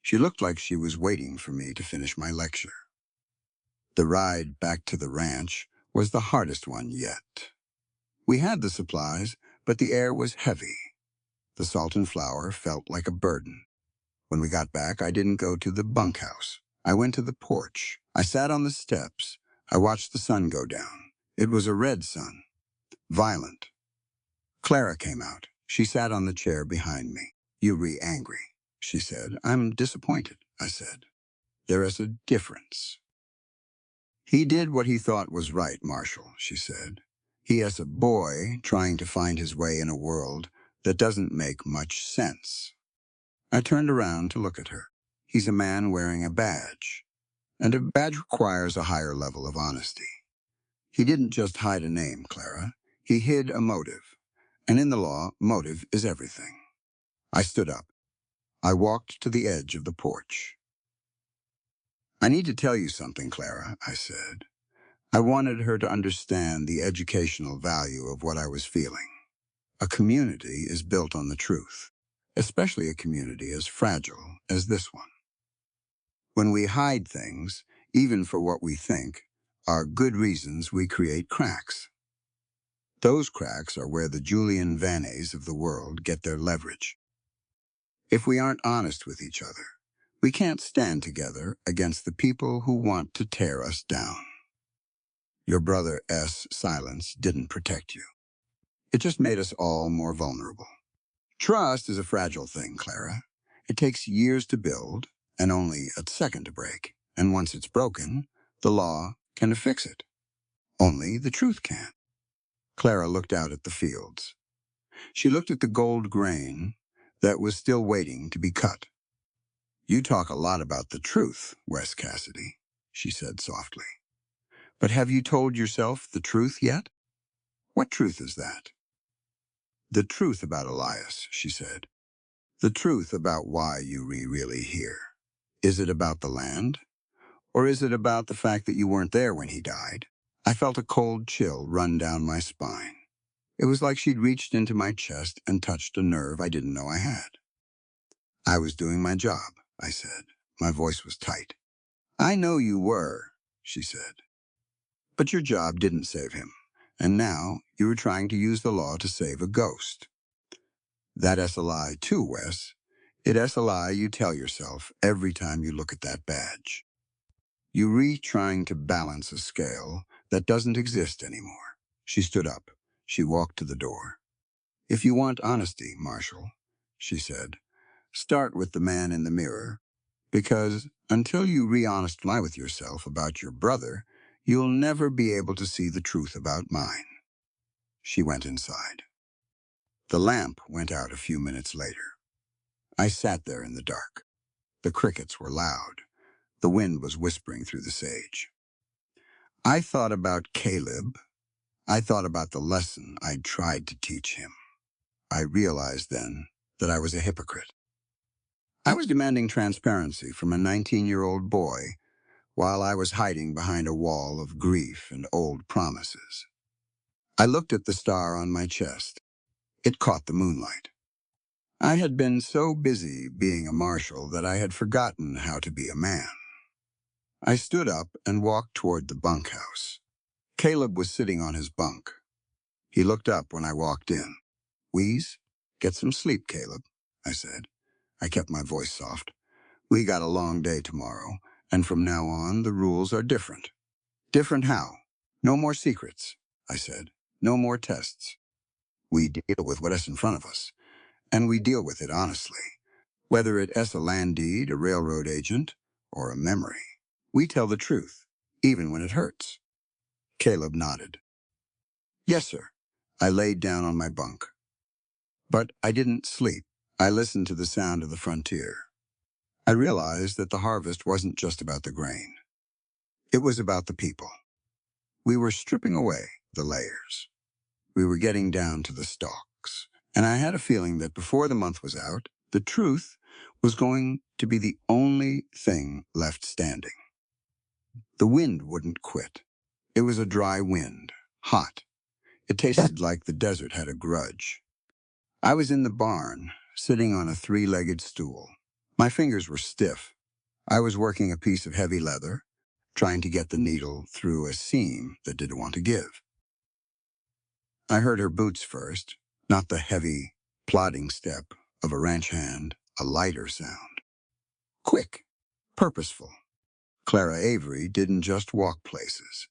She looked like she was waiting for me to finish my lecture. The ride back to the ranch was the hardest one yet. We had the supplies, but the air was heavy. The salt and flour felt like a burden. When we got back, I didn't go to the bunkhouse. I went to the porch. I sat on the steps. I watched the sun go down. It was a red sun, violent. Clara came out. She sat on the chair behind me. You're angry, she said. I'm disappointed, I said. There is a difference. He did what he thought was right, Marshall, she said. He is a boy trying to find his way in a world that doesn't make much sense. I turned around to look at her. He's a man wearing a badge, and a badge requires a higher level of honesty. He didn't just hide a name, Clara. He hid a motive. And in the law, motive is everything. I stood up. I walked to the edge of the porch. I need to tell you something, Clara, I said. I wanted her to understand the educational value of what I was feeling. A community is built on the truth, especially a community as fragile as this one. When we hide things, even for what we think, are good reasons we create cracks. Those cracks are where the Julian Vannes of the world get their leverage. If we aren't honest with each other, we can't stand together against the people who want to tear us down. Your brother's silence didn't protect you. It just made us all more vulnerable. Trust is a fragile thing, Clara. It takes years to build and only a second to break. And once it's broken, the law can fix it. Only the truth can. Clara looked out at the fields. She looked at the gold grain that was still waiting to be cut. You talk a lot about the truth, Wes Cassidy, she said softly. But have you told yourself the truth yet? What truth is that? The truth about Elias, she said. The truth about why you really here. Is it about the land? Or is it about the fact that you weren't there when he died? I felt a cold chill run down my spine. It was like she'd reached into my chest and touched a nerve I didn't know I had. I was doing my job, I said. My voice was tight. I know you were, she said. But your job didn't save him. And now you were trying to use the law to save a ghost. That's a lie too, Wes. It's a lie you tell yourself every time you look at that badge. You're trying to balance a scale that doesn't exist anymore. She stood up. She walked to the door. If you want honesty, Marshall, she said, start with the man in the mirror. Because until you re-honest lie with yourself about your brother, you'll never be able to see the truth about mine. She went inside. The lamp went out a few minutes later. I sat there in the dark. The crickets were loud. The wind was whispering through the sage. I thought about Caleb. I thought about the lesson I'd tried to teach him. I realized then that I was a hypocrite. I was demanding transparency from a 19-year-old boy while I was hiding behind a wall of grief and old promises. I looked at the star on my chest. It caught the moonlight. I had been so busy being a marshal that I had forgotten how to be a man. I stood up and walked toward the bunkhouse. Caleb was sitting on his bunk. He looked up when I walked in. "Wheeze, get some sleep, Caleb," I said. I kept my voice soft. "We got a long day tomorrow, and from now on the rules are different." "Different how?" "No more secrets," I said. "No more tests. We deal with what's in front of us, and we deal with it honestly. Whether it's a land deed, a railroad agent, or a memory, we tell the truth, even when it hurts." Caleb nodded. "Yes, sir." I laid down on my bunk. But I didn't sleep. I listened to the sound of the frontier. I realized that the harvest wasn't just about the grain. It was about the people. We were stripping away the layers. We were getting down to the stalks. And I had a feeling that before the month was out, the truth was going to be the only thing left standing. The wind wouldn't quit. It was a dry wind, hot. It tasted like the desert had a grudge. I was in the barn, sitting on a three-legged stool. My fingers were stiff. I was working a piece of heavy leather, trying to get the needle through a seam that didn't want to give. I heard her boots first, not the heavy, plodding step of a ranch hand, a lighter sound. Quick, purposeful. Clara Avery didn't just walk places.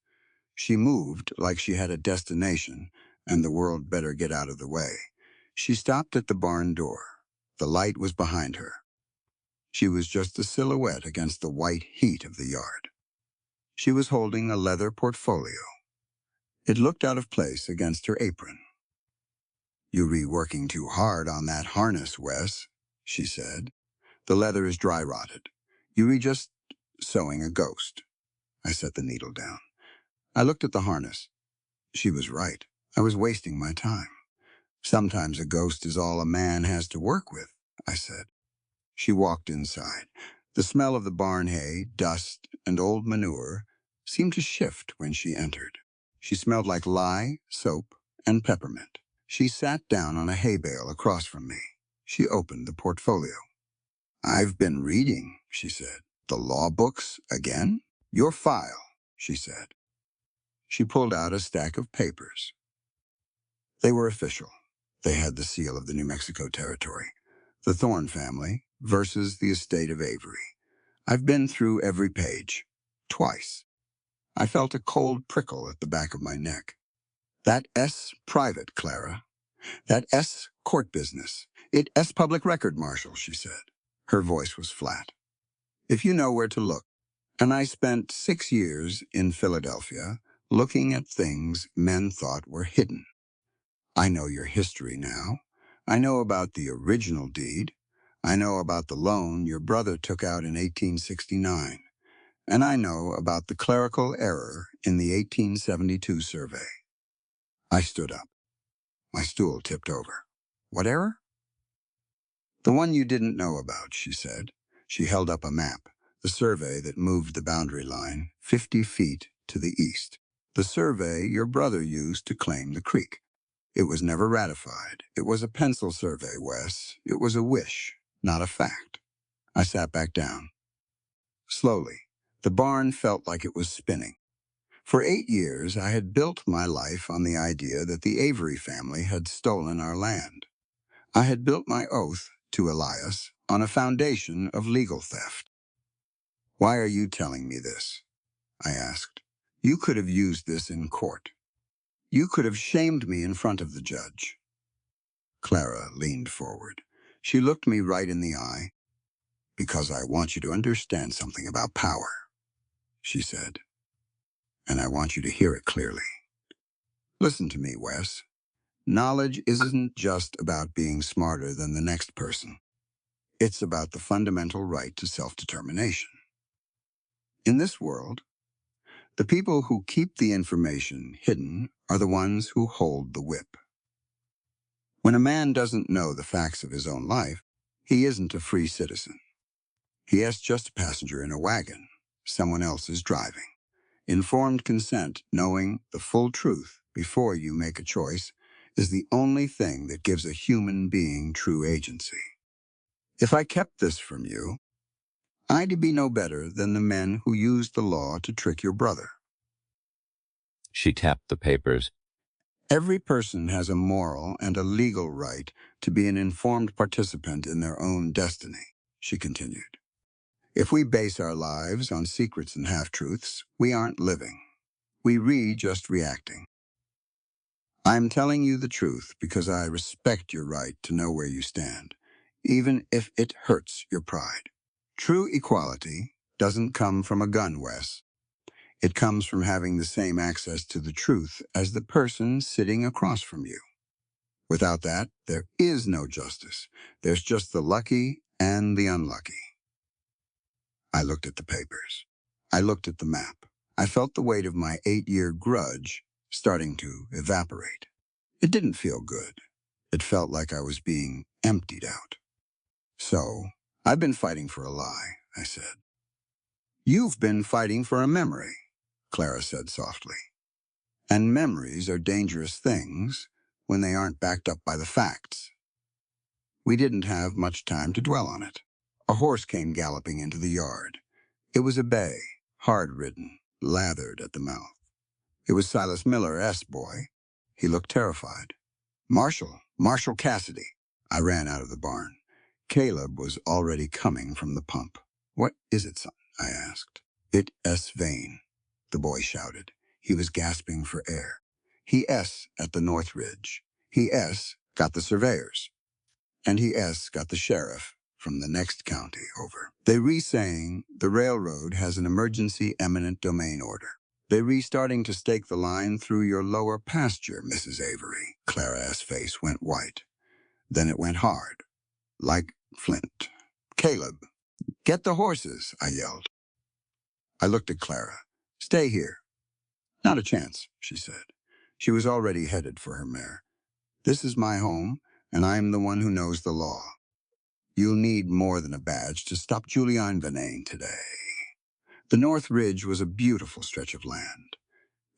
She moved like she had a destination, and the world better get out of the way. She stopped at the barn door. The light was behind her. She was just a silhouette against the white heat of the yard. She was holding a leather portfolio. It looked out of place against her apron. "You be working too hard on that harness, Wes," she said. "The leather is dry-rotted. You be just sewing a ghost." I set the needle down. I looked at the harness. She was right. I was wasting my time. "Sometimes a ghost is all a man has to work with," I said. She walked inside. The smell of the barn hay, dust, and old manure seemed to shift when she entered. She smelled like lye, soap, and peppermint. She sat down on a hay bale across from me. She opened the portfolio. "I've been reading," she said. "The law books again?" "Your file," she said. She pulled out a stack of papers. They were official. They had the seal of the New Mexico Territory. The Thorne family versus the estate of Avery. I've been through every page. Twice. I felt a cold prickle at the back of my neck. "That S private, Clara. That S court business. It S public record, Marshal," she said. Her voice was flat. "If you know where to look." And I spent 6 years in Philadelphia looking at things men thought were hidden. I know your history now. I know about the original deed. I know about the loan your brother took out in 1869. And I know about the clerical error in the 1872 survey. I stood up. My stool tipped over. "What error?" "The one you didn't know about," she said. She held up a map, the survey that moved the boundary line 50 feet to the east. "The survey your brother used to claim the creek. It was never ratified. It was a pencil survey, Wes. It was a wish, not a fact." I sat back down. Slowly, the barn felt like it was spinning. For 8 years, I had built my life on the idea that the Avery family had stolen our land. I had built my oath to Elias on a foundation of legal theft. "Why are you telling me this?" I asked. "You could have used this in court. You could have shamed me in front of the judge." Clara leaned forward. She looked me right in the eye. "Because I want you to understand something about power," she said. "And I want you to hear it clearly. Listen to me, Wes. Knowledge isn't just about being smarter than the next person. It's about the fundamental right to self-determination. In this world, the people who keep the information hidden are the ones who hold the whip. When a man doesn't know the facts of his own life, he isn't a free citizen. He just a passenger in a wagon. Someone else is driving. Informed consent, knowing the full truth before you make a choice, is the only thing that gives a human being true agency. If I kept this from you, I'd be no better than the men who used the law to trick your brother. She tapped the papers. Every person has a moral and a legal right to be an informed participant in their own destiny, she continued. If we base our lives on secrets and half-truths, we aren't living. We just reacting. I'm telling you the truth because I respect your right to know where you stand, even if it hurts your pride. True equality doesn't come from a gun, Wes. It comes from having the same access to the truth as the person sitting across from you. Without that, there is no justice. There's just the lucky and the unlucky. I looked at the papers. I looked at the map. I felt the weight of my 8-year grudge starting to evaporate. It didn't feel good. It felt like I was being emptied out. So, I've been fighting for a lie, I said. You've been fighting for a memory, Clara said softly. And memories are dangerous things when they aren't backed up by the facts. We didn't have much time to dwell on it. A horse came galloping into the yard. It was a bay, hard-ridden, lathered at the mouth. It was Silas Miller, S-boy. He looked terrified. Marshall Cassidy. I ran out of the barn. Caleb was already coming from the pump. What is it, son? I asked. It S. Vane, the boy shouted. He was gasping for air. He S. at the North Ridge. He S. got the surveyors. And he S. got the sheriff from the next county over. They re-saying the railroad has an emergency eminent domain order. They restarting to stake the line through your lower pasture, Mrs. Avery. Clara's face went white. Then it went hard, like flint. Caleb, get the horses, I yelled. I looked at Clara. Stay here. Not a chance, she said. She was already headed for her mare. This is my home, and I'm the one who knows the law. You'll need more than a badge to stop Julian Venane today. The North Ridge was a beautiful stretch of land.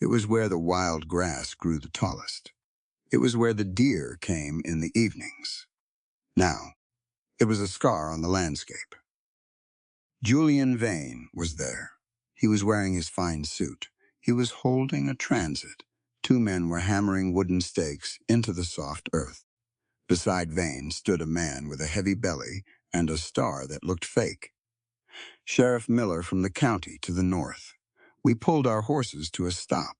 It was where the wild grass grew the tallest. It was where the deer came in the evenings. Now, it was a scar on the landscape. Julian Vane was there. He was wearing his fine suit. He was holding a transit. 2 men were hammering wooden stakes into the soft earth. Beside Vane stood a man with a heavy belly and a star that looked fake. Sheriff Miller from the county to the north. We pulled our horses to a stop.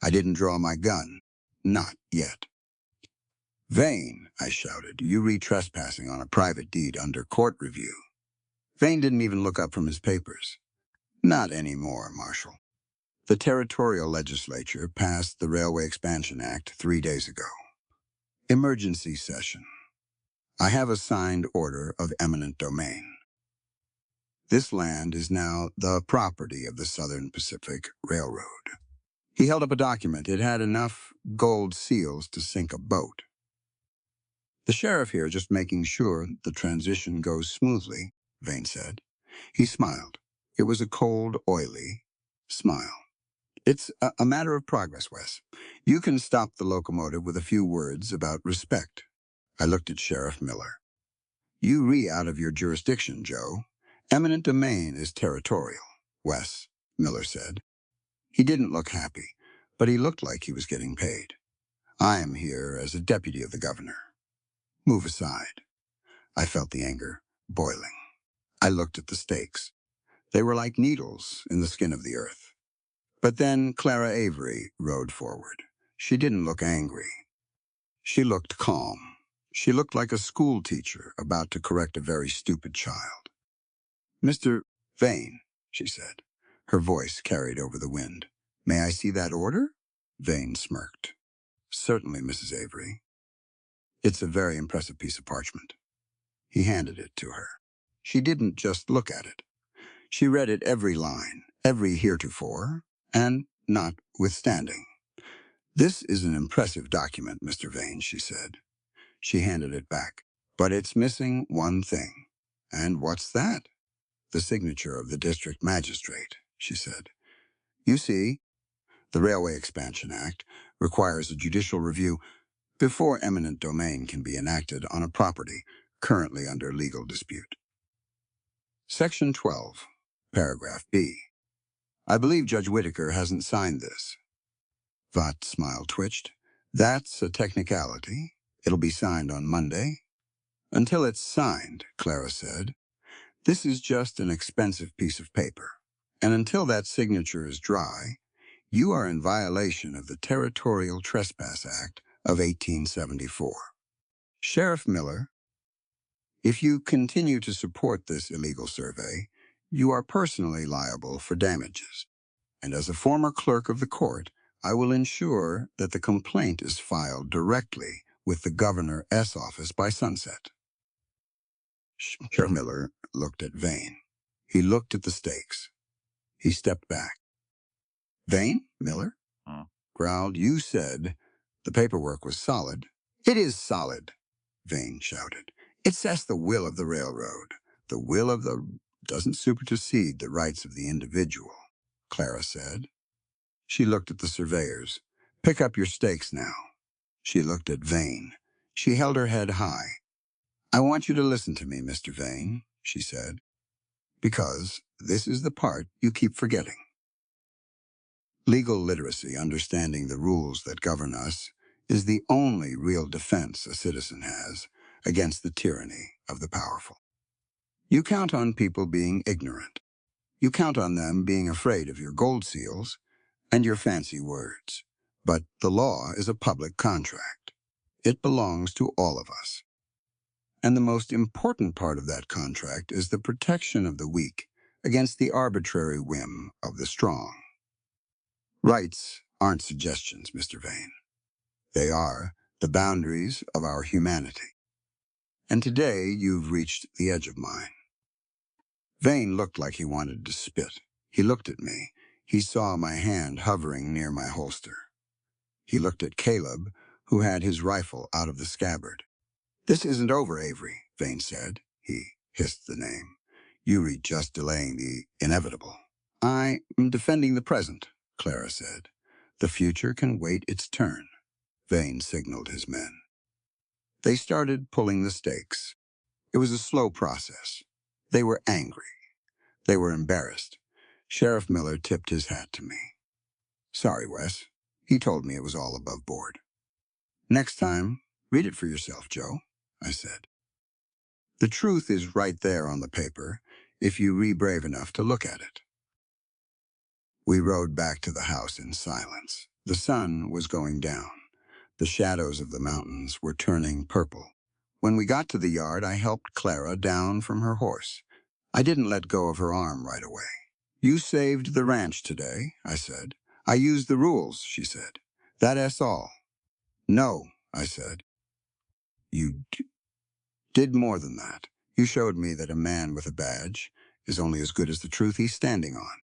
I didn't draw my gun. Not yet. Vane, I shouted, you re-trespassing on a private deed under court review. Vane didn't even look up from his papers. Not anymore, Marshal. The territorial legislature passed the Railway Expansion Act 3 days ago. Emergency session. I have a signed order of eminent domain. This land is now the property of the Southern Pacific Railroad. He held up a document. It had enough gold seals to sink a boat. The sheriff here just making sure the transition goes smoothly, Vane said. He smiled. It was a cold, oily smile. It's a matter of progress, Wes. You can stop the locomotive with a few words about respect. I looked at Sheriff Miller. You out of your jurisdiction, Joe. Eminent domain is territorial, Wes, Miller said. He didn't look happy, but he looked like he was getting paid. I am here as a deputy of the governor. Move aside. I felt the anger boiling. I looked at the stakes. They were like needles in the skin of the earth. But then Clara Avery rode forward. She didn't look angry. She looked calm. She looked like a school teacher about to correct a very stupid child. Mr. Vane, she said. Her voice carried over the wind. May I see that order? Vane smirked. Certainly, Mrs. Avery. It's a very impressive piece of parchment. He handed it to her. She didn't just look at it. She read it every line, every heretofore, and notwithstanding. This is an impressive document, Mr. Vane, she said. She handed it back. But it's missing one thing. And what's that? the signature of the district magistrate, she said. You see, the Railway Expansion Act requires a judicial review before eminent domain can be enacted on a property currently under legal dispute. Section 12, paragraph B. I believe Judge Whitaker hasn't signed this. Vaught's smile twitched. That's a technicality. It'll be signed on Monday. Until it's signed, Clara said. This is just an expensive piece of paper. And until that signature is dry, you are in violation of the Territorial Trespass Act of 1874. Sheriff Miller, if you continue to support this illegal survey, you are personally liable for damages. And as a former clerk of the court, I will ensure that the complaint is filed directly with the Governor S. office by sunset. Sheriff Miller looked at Vane. He looked at the stakes. He stepped back. Vane? Miller? Growled, you said the paperwork was solid. It is solid, Vane shouted. It says the will of the railroad. The will of the doesn't supersede the rights of the individual, Clara said. She looked at the surveyors. Pick up your stakes now. She looked at Vane. She held her head high. I want you to listen to me, Mr. Vane, she said, because this is the part you keep forgetting. Legal literacy, understanding the rules that govern us, is the only real defense a citizen has against the tyranny of the powerful. You count on people being ignorant. You count on them being afraid of your gold seals and your fancy words. But the law is a public contract. It belongs to all of us. And the most important part of that contract is the protection of the weak against the arbitrary whim of the strong. Rights aren't suggestions, Mr. Vane. They are the boundaries of our humanity. And today you've reached the edge of mine. Vane looked like he wanted to spit. He looked at me. He saw my hand hovering near my holster. He looked at Caleb, who had his rifle out of the scabbard. This isn't over, Avery, Vane said. He hissed the name. You read just delaying the inevitable. I am defending the present, Clara said. The future can wait its turn. Vane signaled his men. They started pulling the stakes. It was a slow process. They were angry. They were embarrassed. Sheriff Miller tipped his hat to me. Sorry, Wes. He told me it was all above board. Next time, read it for yourself, Joe, I said. The truth is right there on the paper, if you be brave enough to look at it. We rode back to the house in silence. The sun was going down. The shadows of the mountains were turning purple. When we got to the yard, I helped Clara down from her horse. I didn't let go of her arm right away. You saved the ranch today, I said. I used the rules, she said. That's all. No, I said. You did more than that. You showed me that a man with a badge is only as good as the truth he's standing on.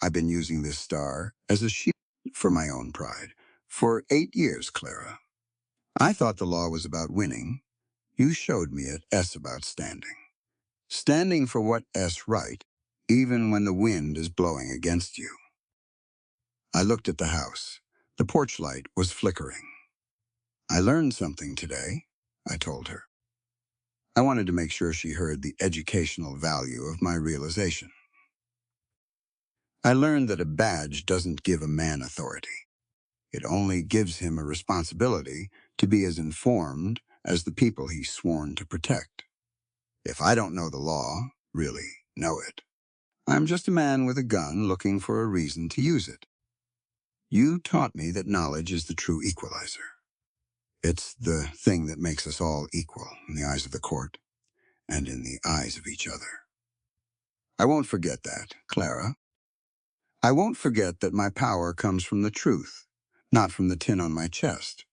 I've been using this star as a shield for my own pride for 8 years, Clara. I thought the law was about winning. You showed me it S about standing. Standing for what S right, even when the wind is blowing against you. I looked at the house. The porch light was flickering. I learned something today, I told her. I wanted to make sure she heard the educational value of my realization. I learned that a badge doesn't give a man authority. It only gives him a responsibility to be as informed as the people he's sworn to protect. If I don't know the law, really know it, I'm just a man with a gun looking for a reason to use it. You taught me that knowledge is the true equalizer. It's the thing that makes us all equal in the eyes of the court and in the eyes of each other. I won't forget that, Clara. I won't forget that my power comes from the truth, not from the tin on my chest.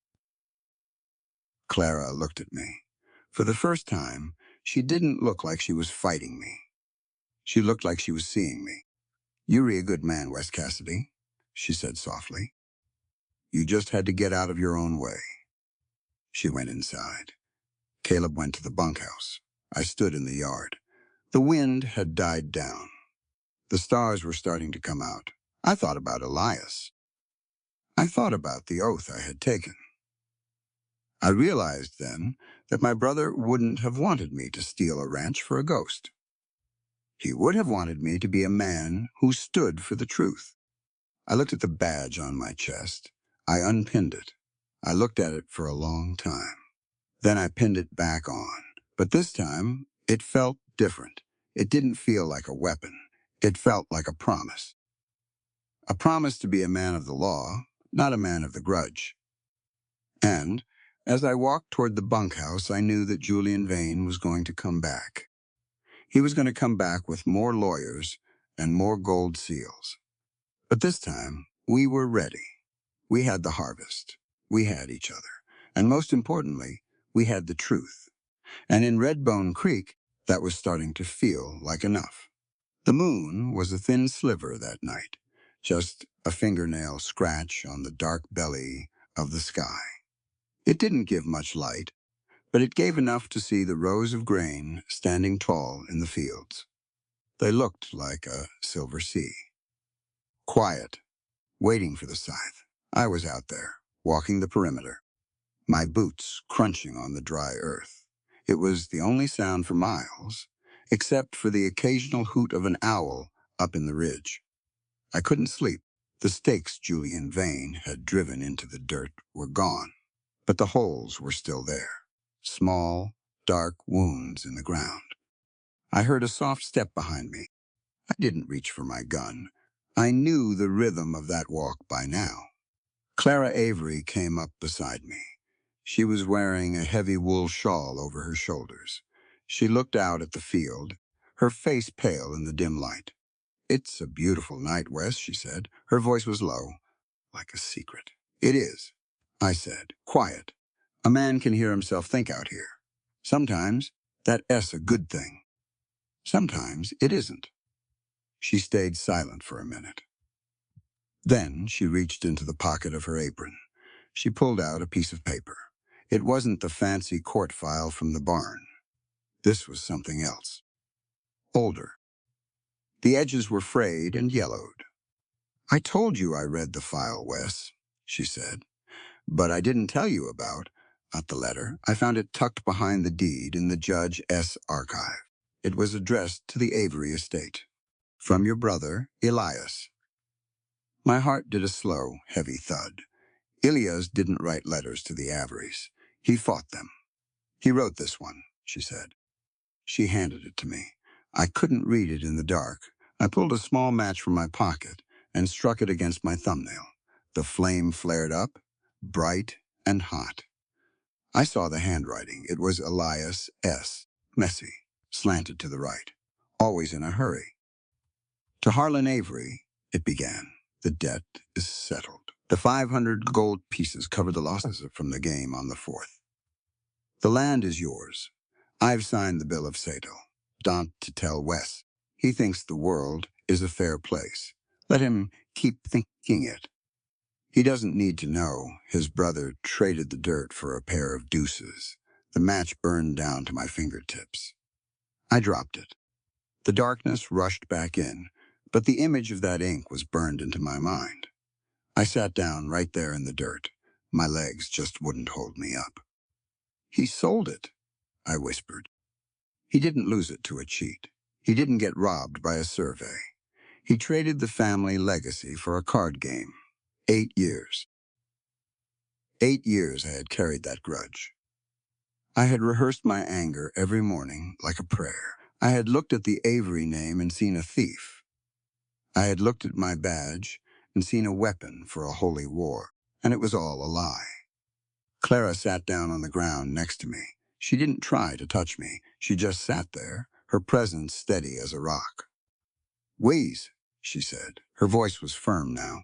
Clara looked at me. For the first time, she didn't look like she was fighting me. She looked like she was seeing me. You're a good man, Wes Cassidy, she said softly. You just had to get out of your own way. She went inside. Caleb went to the bunkhouse. I stood in the yard. The wind had died down. The stars were starting to come out. I thought about Elias. I thought about the oath I had taken. I realized then that my brother wouldn't have wanted me to steal a ranch for a ghost. He would have wanted me to be a man who stood for the truth. I looked at the badge on my chest. I unpinned it. I looked at it for a long time. Then I pinned it back on. But this time, it felt different. It didn't feel like a weapon. It felt like a promise. A promise to be a man of the law, not a man of the grudge. And as I walked toward the bunkhouse, I knew that Julian Vane was going to come back. He was going to come back with more lawyers and more gold seals. But this time, we were ready. We had the harvest. We had each other. And most importantly, we had the truth. And in Redbone Creek, that was starting to feel like enough. The moon was a thin sliver that night, just a fingernail scratch on the dark belly of the sky. It didn't give much light, but it gave enough to see the rows of grain standing tall in the fields. They looked like a silver sea. Quiet, waiting for the scythe. I was out there, walking the perimeter, my boots crunching on the dry earth. It was the only sound for miles, except for the occasional hoot of an owl up in the ridge. I couldn't sleep. The stakes Julian Vane had driven into the dirt were gone, but the holes were still there. Small, dark wounds in the ground. I heard a soft step behind me. I didn't reach for my gun. I knew the rhythm of that walk by now. Clara Avery came up beside me. She was wearing a heavy wool shawl over her shoulders. She looked out at the field, her face pale in the dim light. "It's a beautiful night, Wes," she said. Her voice was low, like a secret. "It is," I said, quiet. "A man can hear himself think out here. Sometimes that S a good thing. Sometimes it isn't." She stayed silent for a minute. Then she reached into the pocket of her apron. She pulled out a piece of paper. It wasn't the fancy court file from the barn. This was something else. Older. The edges were frayed and yellowed. "I told you I read the file, Wes," she said. "But I didn't tell you about the letter. I found it tucked behind the deed in the Judge S. archive. It was addressed to the Avery estate. From your brother, Elias." My heart did a slow, heavy thud. Elias didn't write letters to the Averys. He fought them. "He wrote this one," she said. She handed it to me. I couldn't read it in the dark. I pulled a small match from my pocket and struck it against my thumbnail. The flame flared up, bright and hot. I saw the handwriting. It was Elias S. Messy, slanted to the right. Always in a hurry. "To Harlan Avery," it began. "The debt is settled. The 500 gold pieces cover the losses from the game on the 4th. The land is yours. I've signed the bill of sale. Don't to tell Wes. He thinks the world is a fair place. Let him keep thinking it. He doesn't need to know his brother traded the dirt for a pair of deuces." The match burned down to my fingertips. I dropped it. The darkness rushed back in, but the image of that ink was burned into my mind. I sat down right there in the dirt. My legs just wouldn't hold me up. "He sold it," I whispered. "He didn't lose it to a cheat. He didn't get robbed by a survey. He traded the family legacy for a card game. 8 years. 8 years I had carried that grudge. I had rehearsed my anger every morning like a prayer. I had looked at the Avery name and seen a thief. I had looked at my badge and seen a weapon for a holy war, and it was all a lie. Clara sat down on the ground next to me. She didn't try to touch me. She just sat there, her presence steady as a rock. "Wheeze," she said. Her voice was firm now.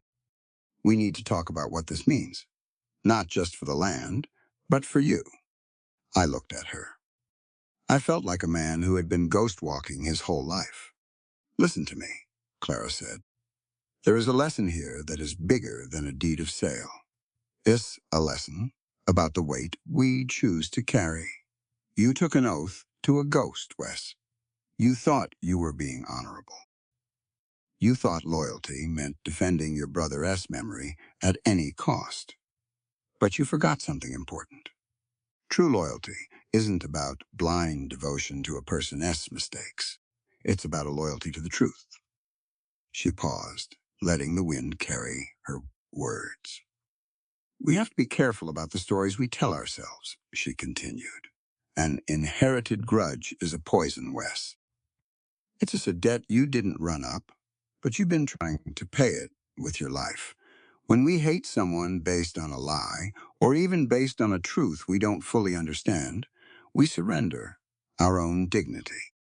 "We need to talk about what this means. Not just for the land, but for you." I looked at her. I felt like a man who had been ghost walking his whole life. "Listen to me," Clara said. "There is a lesson here that is bigger than a deed of sale. It's a lesson about the weight we choose to carry. You took an oath to a ghost, Wes. You thought you were being honorable. You thought loyalty meant defending your brother S. memory at any cost. But you forgot something important. True loyalty isn't about blind devotion to a person S. mistakes. It's about a loyalty to the truth. She paused, letting the wind carry her words. We have to be careful about the stories we tell ourselves, she continued. An inherited grudge is a poison, Wes. It's a debt you didn't run up, but you've been trying to pay it with your life. When we hate someone based on a lie, or even based on a truth we don't fully understand, we surrender our own dignity.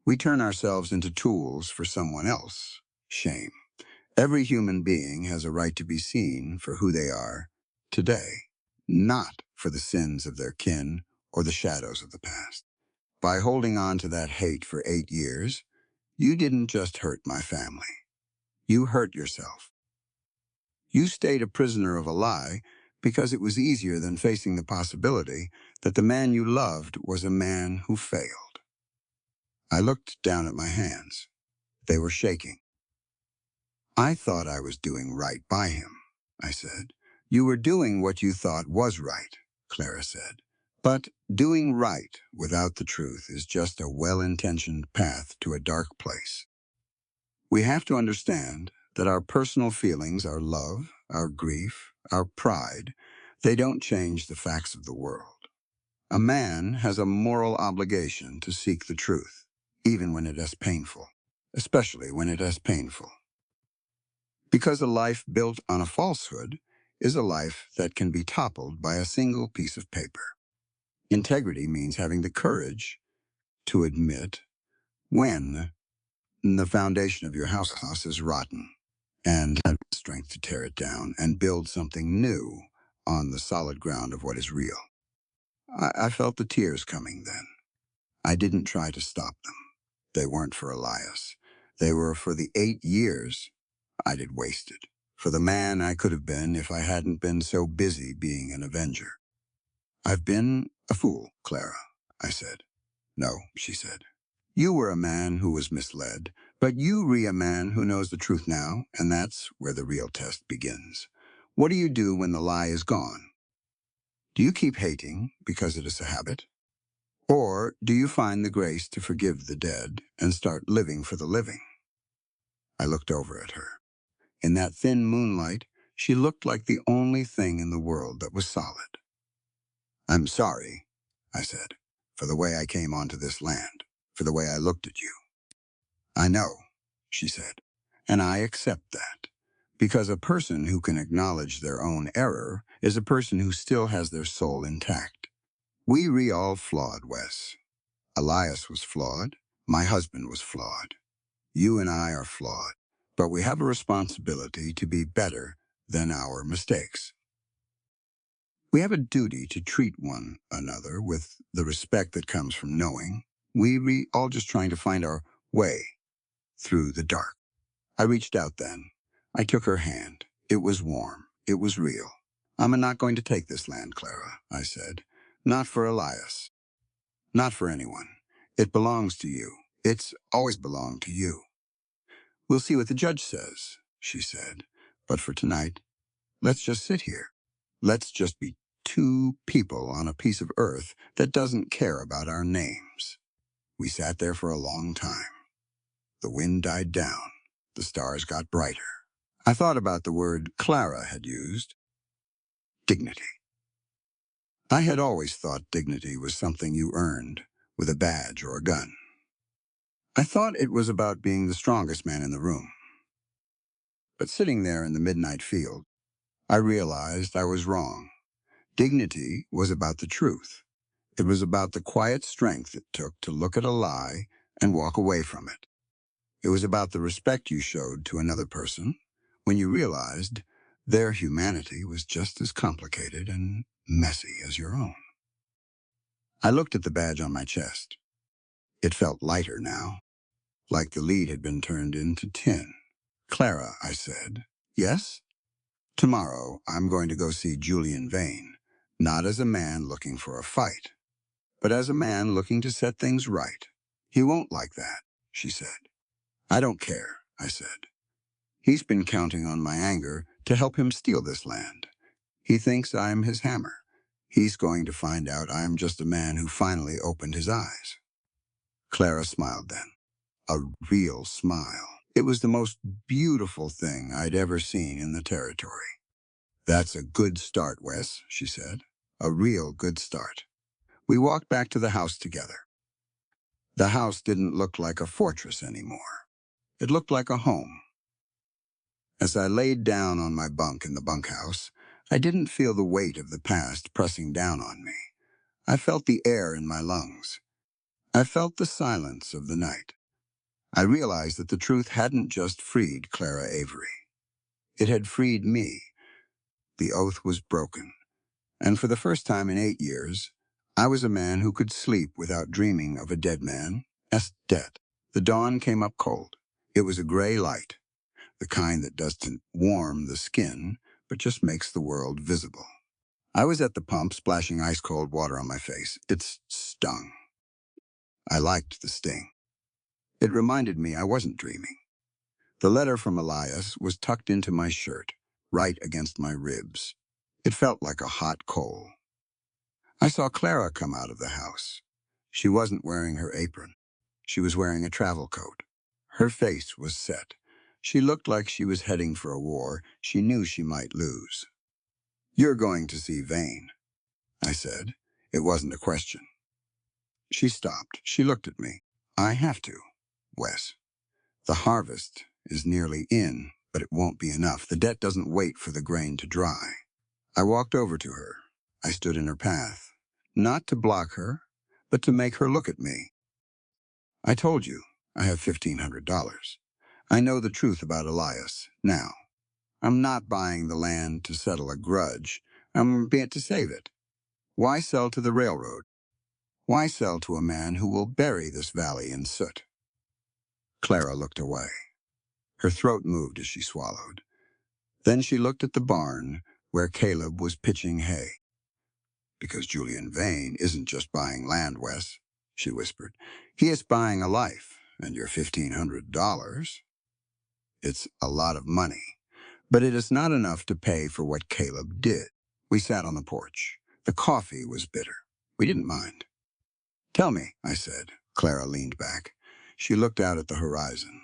We turn ourselves into tools for someone else. Shame. Every human being has a right to be seen for who they are today, not for the sins of their kin or the shadows of the past. By holding on to that hate for 8 years, you didn't just hurt my family. You hurt yourself. You stayed a prisoner of a lie because it was easier than facing the possibility that the man you loved was a man who failed. I looked down at my hands. They were shaking. I thought I was doing right by him, I said. You were doing what you thought was right, Clara said. But doing right without the truth is just a well-intentioned path to a dark place. We have to understand that our personal feelings, our love, our grief, our pride, they don't change the facts of the world. A man has a moral obligation to seek the truth, even when it is painful, especially when it is painful. Because a life built on a falsehood is a life that can be toppled by a single piece of paper. Integrity means having the courage to admit when the foundation of your house is rotten and have the strength to tear it down and build something new on the solid ground of what is real. I felt the tears coming then. I didn't try to stop them. They weren't for Elias. They were for the 8 years I'd wasted, for the man I could have been if I hadn't been so busy being an avenger. I've been a fool, Clara, I said. No, she said. You were a man who was misled, but you re a man who knows the truth now, and that's where the real test begins. What do you do when the lie is gone? Do you keep hating because it is a habit? Or do you find the grace to forgive the dead and start living for the living? I looked over at her. In that thin moonlight, she looked like the only thing in the world that was solid. I'm sorry, I said, for the way I came onto this land, for the way I looked at you. I know, she said, and I accept that, because a person who can acknowledge their own error is a person who still has their soul intact. We all flawed, Wes. Elias was flawed. My husband was flawed. You and I are flawed, but we have a responsibility to be better than our mistakes. We have a duty to treat one another with the respect that comes from knowing we all just trying to find our way through the dark. I reached out then. I took her hand. It was warm. It was real. I'm not going to take this land, Clara, I said. Not for Elias. Not for anyone. It belongs to you. It's always belonged to you. We'll see what the judge says, she said. But for tonight, let's just sit here. Let's just be 2 people on a piece of earth that doesn't care about our names. We sat there for a long time. The wind died down. The stars got brighter. I thought about the word Clara had used, dignity. I had always thought dignity was something you earned with a badge or a gun. I thought it was about being the strongest man in the room. But sitting there in the midnight field, I realized I was wrong. Dignity was about the truth. It was about the quiet strength it took to look at a lie and walk away from it. It was about the respect you showed to another person when you realized their humanity was just as complicated and messy as your own. I looked at the badge on my chest. It felt lighter now, like the lead had been turned into tin. Clara, I said. Yes? Tomorrow, I'm going to go see Julian Vane, not as a man looking for a fight, but as a man looking to set things right. He won't like that, she said. I don't care, I said. He's been counting on my anger to help him steal this land. He thinks I'm his hammer. He's going to find out I'm just a man who finally opened his eyes. Clara smiled then. A real smile. It was the most beautiful thing I'd ever seen in the territory. That's a good start, Wes, she said. A real good start. We walked back to the house together. The house didn't look like a fortress anymore. It looked like a home. As I laid down on my bunk in the bunkhouse, I didn't feel the weight of the past pressing down on me. I felt the air in my lungs. I felt the silence of the night. I realized that the truth hadn't just freed Clara Avery. It had freed me. The oath was broken. And for the first time in 8 years, I was a man who could sleep without dreaming of a dead man, dead. The dawn came up cold. It was a gray light, the kind that doesn't warm the skin, but just makes the world visible. I was at the pump splashing ice-cold water on my face. It stung. I liked the sting. It reminded me I wasn't dreaming. The letter from Elias was tucked into my shirt, right against my ribs. It felt like a hot coal. I saw Clara come out of the house. She wasn't wearing her apron. She was wearing a travel coat. Her face was set. She looked like she was heading for a war she knew she might lose. "You're going to see Vane," I said. It wasn't a question. She stopped. She looked at me. "I have to, Wes. The harvest is nearly in, but it won't be enough. The debt doesn't wait for the grain to dry." I walked over to her. I stood in her path, not to block her, but to make her look at me. "I told you I have $1,500. I know the truth about Elias now. I'm not buying the land to settle a grudge. I'm bent to save it. Why sell to the railroad? Why sell to a man who will bury this valley in soot?" Clara looked away. Her throat moved as she swallowed. Then she looked at the barn where Caleb was pitching hay. "Because Julian Vane isn't just buying land, Wes," she whispered. "He is buying a life, and your $1,500. It's a lot of money, but it is not enough to pay for what Caleb did." We sat on the porch. The coffee was bitter. We didn't mind. "Tell me," I said. Clara leaned back. She looked out at the horizon.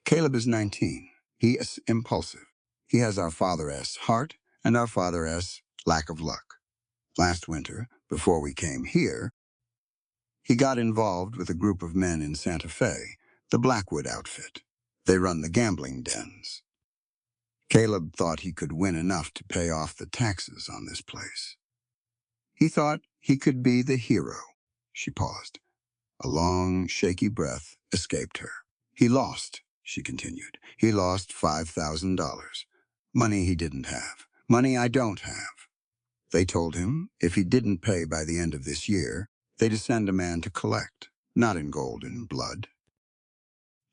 "Caleb is 19. He is impulsive. He has our father's heart and our father's lack of luck. Last winter, before we came here, he got involved with a group of men in Santa Fe, the Blackwood outfit. They run the gambling dens. Caleb thought he could win enough to pay off the taxes on this place. He thought he could be the hero." She paused. A long, shaky breath escaped her. "He lost," she continued. "He lost $5,000. Money he didn't have. Money I don't have. They told him if he didn't pay by the end of this year, they'd send a man to collect, not in gold and blood.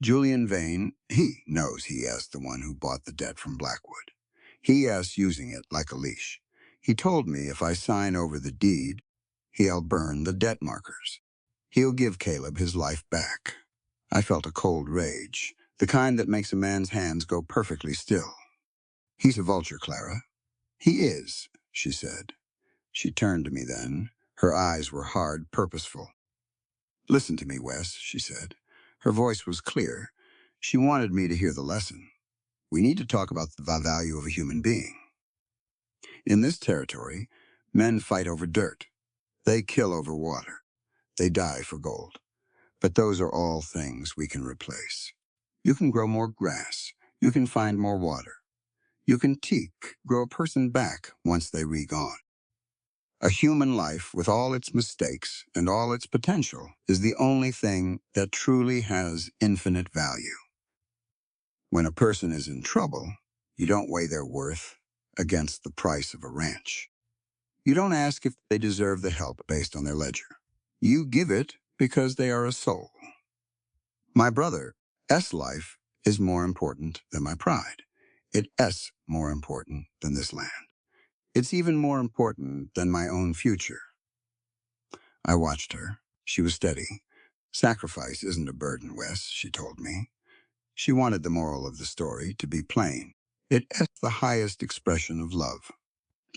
Julian Vane, he knows he is the one who bought the debt from Blackwood. He is using it like a leash. He told me if I sign over the deed, he'll burn the debt markers. He'll give Caleb his life back." I felt a cold rage, the kind that makes a man's hands go perfectly still. "He's a vulture, Clara." "He is," she said. She turned to me then. Her eyes were hard, purposeful. "Listen to me, Wes," she said. Her voice was clear. She wanted me to hear the lesson. "We need to talk about the value of a human being. In this territory, men fight over dirt. They kill over water. They die for gold. But those are all things we can replace. You can grow more grass. You can find more water. You can grow a person back once they re-gone. A human life with all its mistakes and all its potential is the only thing that truly has infinite value. When a person is in trouble, you don't weigh their worth against the price of a ranch. You don't ask if they deserve the help based on their ledger. You give it because they are a soul. My brother's life is more important than my pride. It's more important than this land. It's even more important than my own future." I watched her. She was steady. Sacrifice isn't a burden, Wes, she told me. She wanted the moral of the story to be plain. It is the highest expression of love.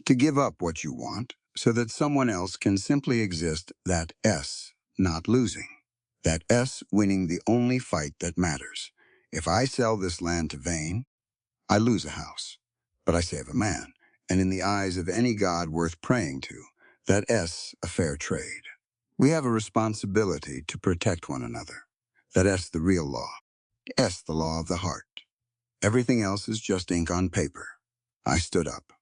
To give up what you want so that someone else can simply exist, that S, not losing. That S winning the only fight that matters. If I sell this land to Vane, I lose a house, but I save a man, and in the eyes of any god worth praying to, that S a fair trade. We have a responsibility to protect one another. That S the real law. S the law of the heart. Everything else is just ink on paper. I stood up.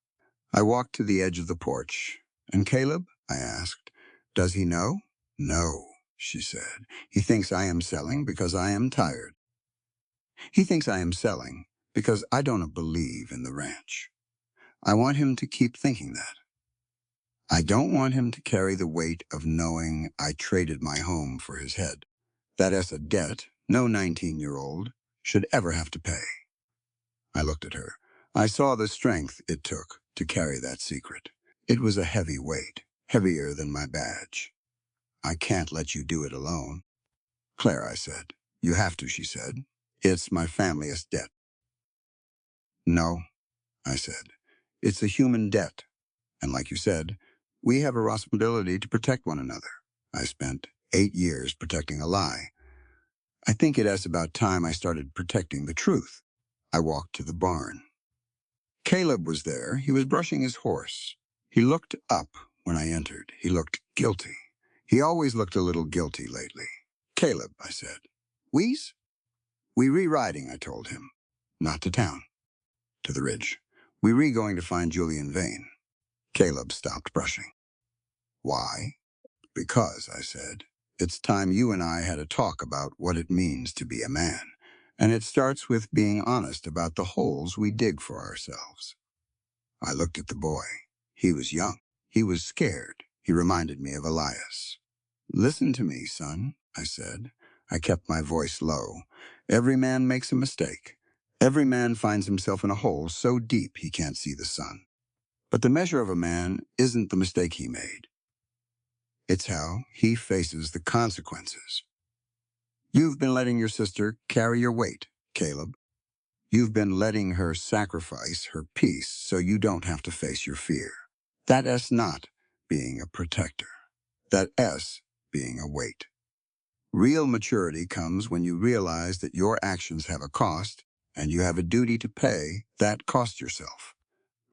I walked to the edge of the porch. And Caleb? I asked. Does he know? No, she said. He thinks I am selling because I am tired. He thinks I am selling because I don't believe in the ranch. I want him to keep thinking that. I don't want him to carry the weight of knowing I traded my home for his head. That is a debt no 19-year-old should ever have to pay. I looked at her. I saw the strength it took to carry that secret. It was a heavy weight, heavier than my badge. I can't let you do it alone. Claire, I said. You have to, she said. It's my family's debt. No, I said. It's a human debt. And like you said, we have a responsibility to protect one another. I spent 8 years protecting a lie. I think it is about time I started protecting the truth. I walked to the barn. Caleb was there. He was brushing his horse. He looked up when I entered. He looked guilty. He always looked a little guilty lately. Caleb, I said. We's? We re-riding, I told him. Not to town. To the ridge. We re-going to find Julian Vane. Caleb stopped brushing. Why? Because, I said, it's time you and I had a talk about what it means to be a man. And it starts with being honest about the holes we dig for ourselves. I looked at the boy. He was young. He was scared. He reminded me of Elias. Listen to me, son, I said. I kept my voice low. Every man makes a mistake. Every man finds himself in a hole so deep he can't see the sun. But the measure of a man isn't the mistake he made. It's how he faces the consequences. You've been letting your sister carry your weight, Caleb. You've been letting her sacrifice her peace so you don't have to face your fear. That is not being a protector. That is being a weight. Real maturity comes when you realize that your actions have a cost and you have a duty to pay that cost yourself,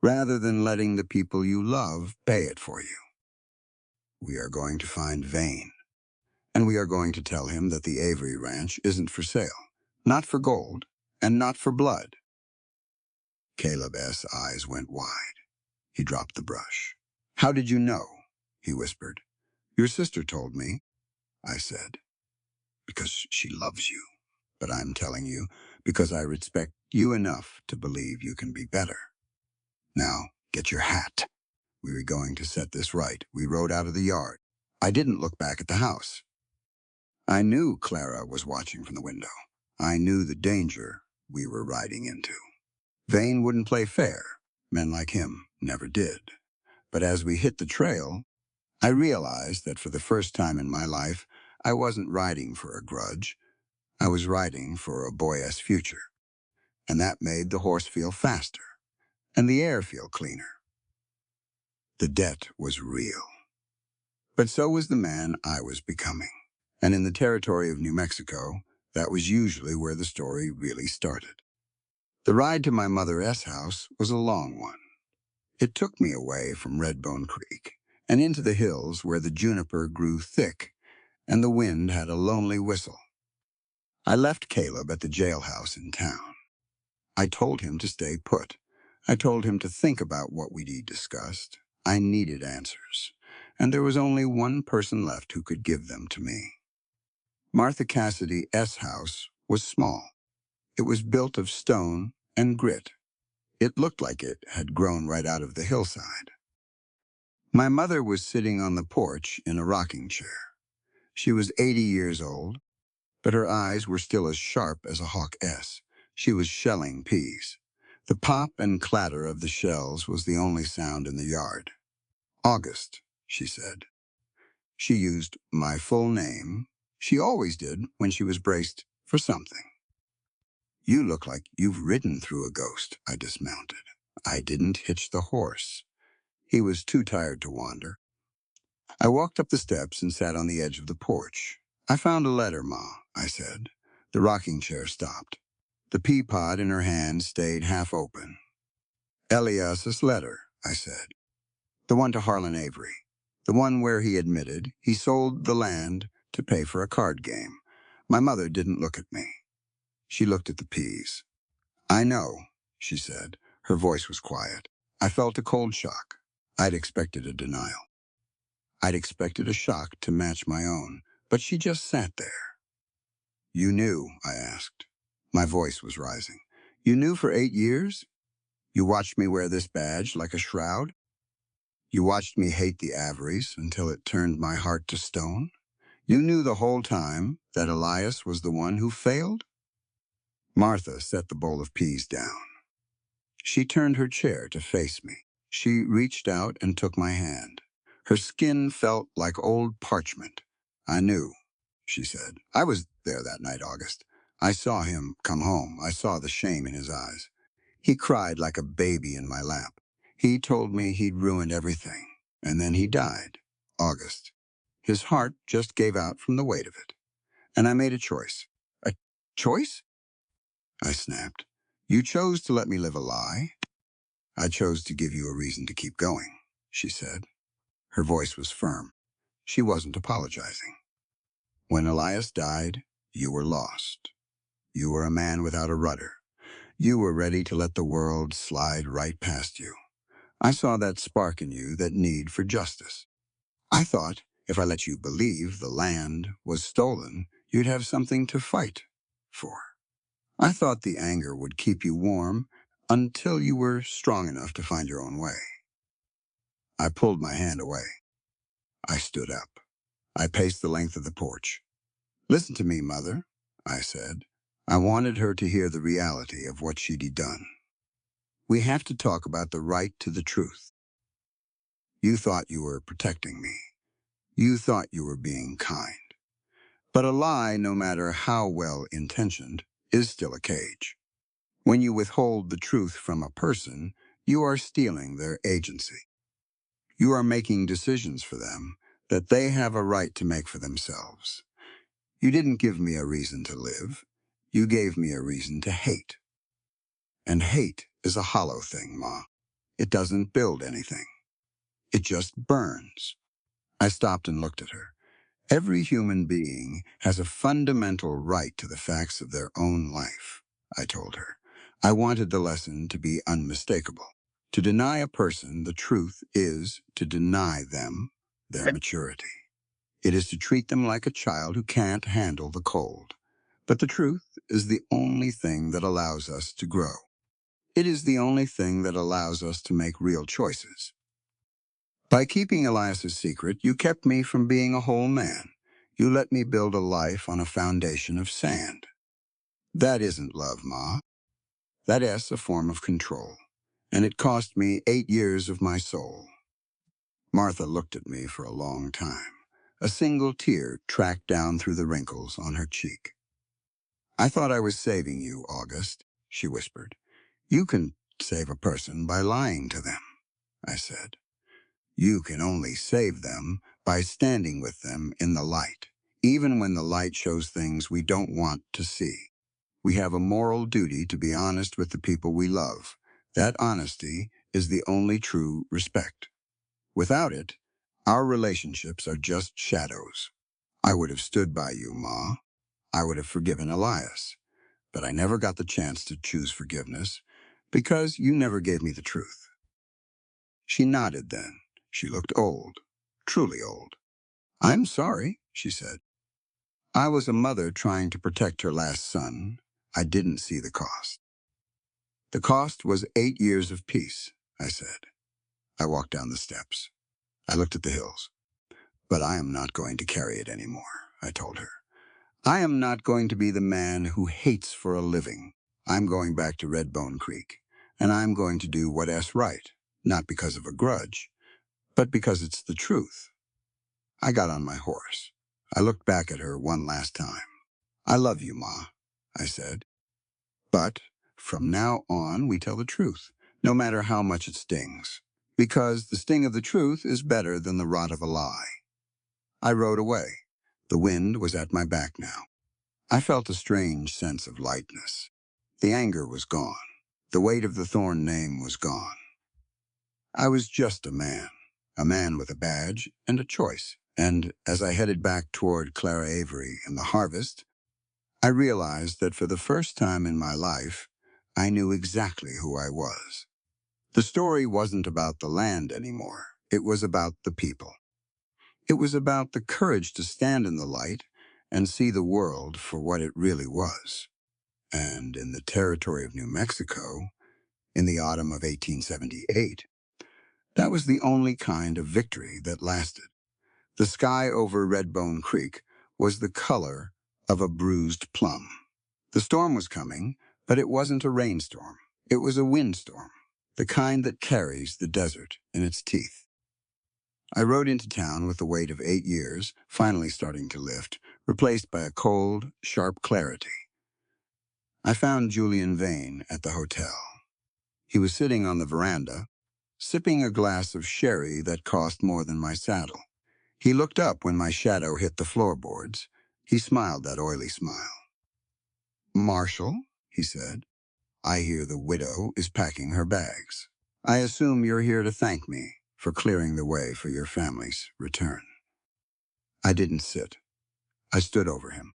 rather than letting the people you love pay it for you. We are going to find Vane, and we are going to tell him that the Avery Ranch isn't for sale, not for gold, and not for blood. Caleb's eyes went wide. He dropped the brush. How did you know? He whispered. Your sister told me, I said. Because she loves you. But I'm telling you because I respect you enough to believe you can be better. Now, get your hat. We were going to set this right. We rode out of the yard. I didn't look back at the house. I knew Clara was watching from the window. I knew the danger we were riding into. Vane wouldn't play fair. Men like him never did. But as we hit the trail, I realized that for the first time in my life, I wasn't riding for a grudge. I was riding for a boy's future. And that made the horse feel faster, and the air feel cleaner. The debt was real. But so was the man I was becoming. And in the territory of New Mexico, that was usually where the story really started. The ride to my mother's house was a long one. It took me away from Redbone Creek and into the hills where the juniper grew thick and the wind had a lonely whistle. I left Caleb at the jailhouse in town. I told him to stay put. I told him to think about what we'd discussed. I needed answers, and there was only one person left who could give them to me. Martha Cassidy's house was small. It was built of stone and grit. It looked like it had grown right out of the hillside. My mother was sitting on the porch in a rocking chair. She was 80 years old, but her eyes were still as sharp as a hawk's. She was shelling peas. The pop and clatter of the shells was the only sound in the yard. August, she said. She used my full name. She always did when she was braced for something. You look like you've ridden through a ghost, I dismounted. I didn't hitch the horse. He was too tired to wander. I walked up the steps and sat on the edge of the porch. I found a letter, Ma, I said. The rocking chair stopped. The pea pod in her hand stayed half open. Elias's letter, I said. The one to Harlan Avery. The one where he admitted he sold the land to pay for a card game. My mother didn't look at me. She looked at the peas. I know, she said. Her voice was quiet. I felt a cold shock. I'd expected a denial. I'd expected a shock to match my own, but she just sat there. You knew, I asked. My voice was rising. You knew for 8 years? You watched me wear this badge like a shroud? You watched me hate the Averys until it turned my heart to stone? You knew the whole time that Elias was the one who failed? Martha set the bowl of peas down. She turned her chair to face me. She reached out and took my hand. Her skin felt like old parchment. I knew, she said. I was there that night, August. I saw him come home. I saw the shame in his eyes. He cried like a baby in my lap. He told me he'd ruined everything, and then he died, August. His heart just gave out from the weight of it. And I made a choice. A choice? I snapped. You chose to let me live a lie. I chose to give you a reason to keep going, she said. Her voice was firm. She wasn't apologizing. When Elias died, you were lost. You were a man without a rudder. You were ready to let the world slide right past you. I saw that spark in you, that need for justice. I thought if I let you believe the land was stolen, you'd have something to fight for. I thought the anger would keep you warm until you were strong enough to find your own way. I pulled my hand away. I stood up. I paced the length of the porch. Listen to me, Mother, I said. I wanted her to hear the reality of what she'd done. We have to talk about the right to the truth. You thought you were protecting me. You thought you were being kind. But a lie, no matter how well-intentioned, is still a cage. When you withhold the truth from a person, you are stealing their agency. You are making decisions for them that they have a right to make for themselves. You didn't give me a reason to live. You gave me a reason to hate. And hate is a hollow thing, Ma. It doesn't build anything. It just burns. I stopped and looked at her. Every human being has a fundamental right to the facts of their own life, I told her. I wanted the lesson to be unmistakable. To deny a person the truth is to deny them their maturity. It is to treat them like a child who can't handle the cold. But the truth is the only thing that allows us to grow. It is the only thing that allows us to make real choices. By keeping Elias's secret, you kept me from being a whole man. You let me build a life on a foundation of sand. That isn't love, Ma. That is a form of control. And it cost me 8 years of my soul. Martha looked at me for a long time. A single tear tracked down through the wrinkles on her cheek. I thought I was saving you, August, she whispered. You can save a person by lying to them, I said. You can only save them by standing with them in the light, even when the light shows things we don't want to see. We have a moral duty to be honest with the people we love. That honesty is the only true respect. Without it, our relationships are just shadows. I would have stood by you, Ma. I would have forgiven Elias. But I never got the chance to choose forgiveness because you never gave me the truth. She nodded then. She looked old, truly old. I'm sorry, she said. I was a mother trying to protect her last son. I didn't see the cost. The cost was 8 years of peace, I said. I walked down the steps. I looked at the hills. But I am not going to carry it anymore, I told her. I am not going to be the man who hates for a living. I'm going back to Redbone Creek, and I'm going to do what's right, not because of a grudge, but because it's the truth. I got on my horse. I looked back at her one last time. I love you, Ma, I said. But from now on, we tell the truth, no matter how much it stings. Because the sting of the truth is better than the rot of a lie. I rode away. The wind was at my back now. I felt a strange sense of lightness. The anger was gone. The weight of the Thorn name was gone. I was just a man with a badge and a choice. And as I headed back toward Clara Avery and the harvest, I realized that for the first time in my life, I knew exactly who I was. The story wasn't about the land anymore. It was about the people. It was about the courage to stand in the light and see the world for what it really was. And in the territory of New Mexico, in the autumn of 1878, that was the only kind of victory that lasted. The sky over Redbone Creek was the color of a bruised plum. The storm was coming, but it wasn't a rainstorm. It was a windstorm, the kind that carries the desert in its teeth. I rode into town with the weight of 8 years, finally starting to lift, replaced by a cold, sharp clarity. I found Julian Vane at the hotel. He was sitting on the veranda, sipping a glass of sherry that cost more than my saddle. He looked up when my shadow hit the floorboards. He smiled that oily smile. "Marshall," he said, "I hear the widow is packing her bags. I assume you're here to thank me for clearing the way for your family's return." I didn't sit. I stood over him.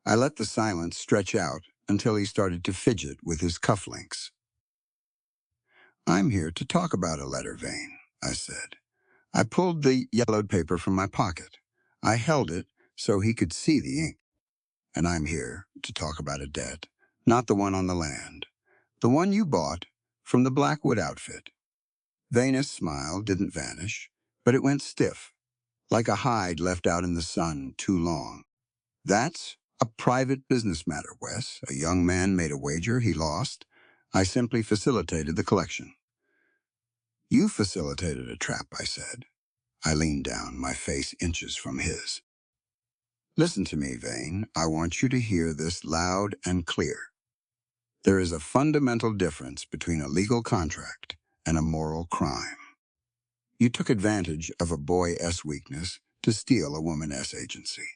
I let the silence stretch out until he started to fidget with his cufflinks. "I'm here to talk about a letter, Vane," I said. I pulled the yellowed paper from my pocket. I held it so he could see the ink. "And I'm here to talk about a debt, not the one on the land. The one you bought from the Blackwood outfit." Vane's smile didn't vanish, but it went stiff, like a hide left out in the sun too long. "That's a private business matter, Wes. A young man made a wager, he lost. I simply facilitated the collection." "You facilitated a trap," I said. I leaned down, my face inches from his. "Listen to me, Vane. I want you to hear this loud and clear. There is a fundamental difference between a legal contract and a moral crime. You took advantage of a boy S weakness to steal a woman S agency.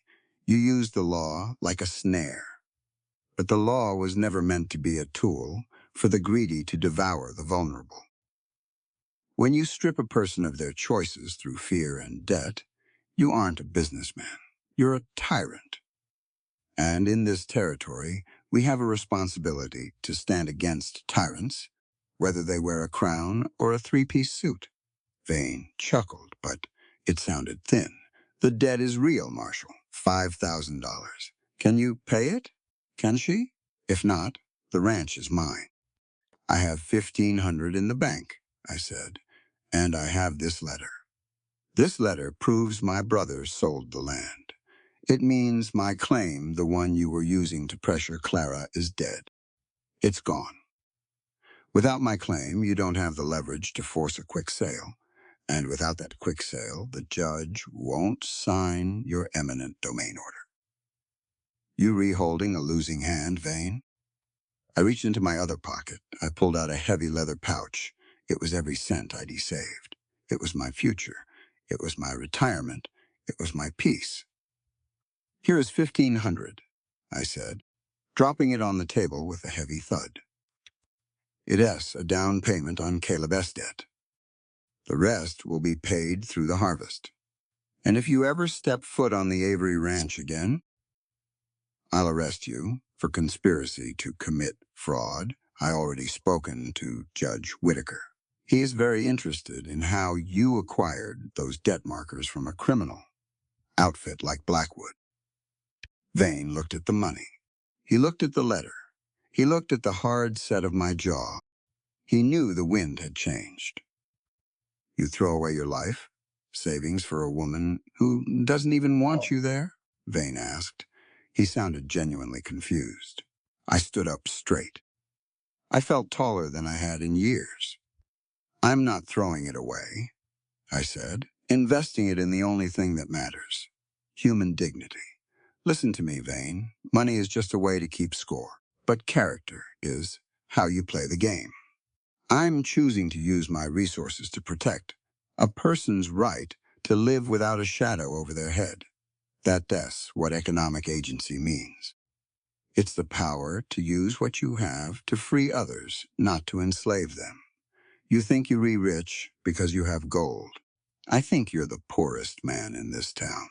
You used the law like a snare. But the law was never meant to be a tool for the greedy to devour the vulnerable. When you strip a person of their choices through fear and debt, you aren't a businessman. You're a tyrant. And in this territory, we have a responsibility to stand against tyrants, whether they wear a crown or a three-piece suit." Vane chuckled, but it sounded thin. "The debt is real, Marshall. $5,000. Can you pay it? Can she? If not, the ranch is mine." "I have $1,500 in the bank," I said, "and I have this letter. This letter proves my brother sold the land. It means my claim, the one you were using to pressure Clara, is dead. It's gone. Without my claim, you don't have the leverage to force a quick sale. And without that quick sale, the judge won't sign your eminent domain order. You reholding a losing hand, Vane?" I reached into my other pocket. I pulled out a heavy leather pouch. It was every cent I'd saved. It was my future. It was my retirement. It was my peace. "Here is $1,500, I said, dropping it on the table with a heavy thud. "It's a down payment on Caleb's debt. The rest will be paid through the harvest. And if you ever step foot on the Avery Ranch again, I'll arrest you for conspiracy to commit fraud. I already spoken to Judge Whitaker. He is very interested in how you acquired those debt markers from a criminal outfit like Blackwood." Vane looked at the money. He looked at the letter. He looked at the hard set of my jaw. He knew the wind had changed. "You throw away your life savings for a woman who doesn't even want you there?" Vane asked. He sounded genuinely confused. I stood up straight. I felt taller than I had in years. "I'm not throwing it away," I said, "investing it in the only thing that matters. human dignity. Listen to me, Vane. Money is just a way to keep score, but character is how you play the game. I'm choosing to use my resources to protect a person's right to live without a shadow over their head. That's what economic agency means. It's the power to use what you have to free others, not to enslave them. You think you're rich because you have gold. I think you're the poorest man in this town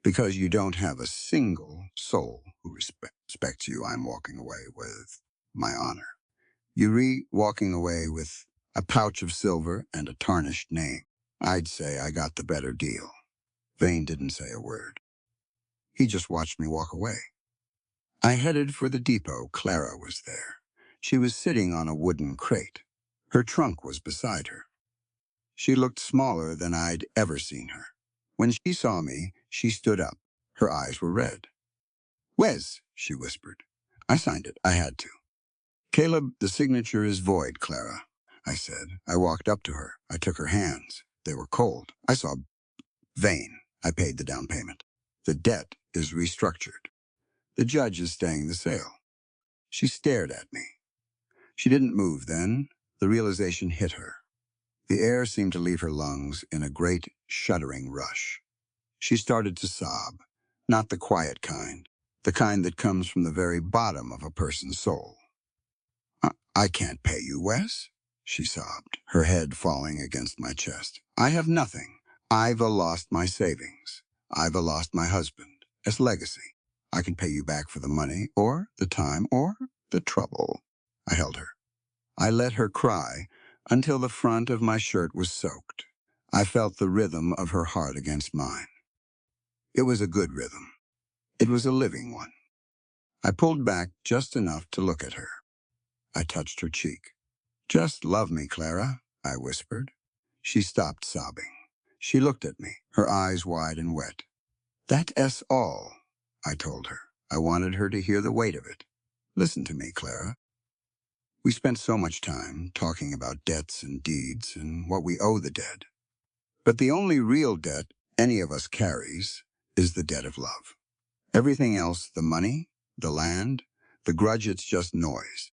because you don't have a single soul who respects you. I'm walking away with my honor. Walking away with a pouch of silver and a tarnished name. I'd say I got the better deal. Vane didn't say a word. He just watched me walk away. I headed for the depot. Clara was there. She was sitting on a wooden crate. Her trunk was beside her. She looked smaller than I'd ever seen her. When she saw me, she stood up. Her eyes were red. "Wes," she whispered. I signed it. I had to. "Caleb, the signature is void, Clara," I said. I walked up to her. I took her hands. They were cold. I saw Vane. I paid the down payment. The debt is restructured. The judge is staying the sale. She stared at me. She didn't move then. The realization hit her. The air seemed to leave her lungs in a great, shuddering rush. She started to sob, not the quiet kind, the kind that comes from the very bottom of a person's soul. I can't pay you, Wes," she sobbed, her head falling against my chest. "I have nothing. I've lost my savings. I've lost my husband as legacy. I can pay you back for the money, or the time, or the trouble." I held her. I let her cry until the front of my shirt was soaked. I felt the rhythm of her heart against mine. It was a good rhythm. It was a living one. I pulled back just enough to look at her. I touched her cheek. "Just love me, Clara," I whispered. She stopped sobbing. She looked at me, her eyes wide and wet. "That's all," I told her. I wanted her to hear the weight of it. "Listen to me, Clara. We spent so much time talking about debts and deeds and what we owe the dead. But the only real debt any of us carries is the debt of love. Everything else, the money, the land, the grudge, it's just noise.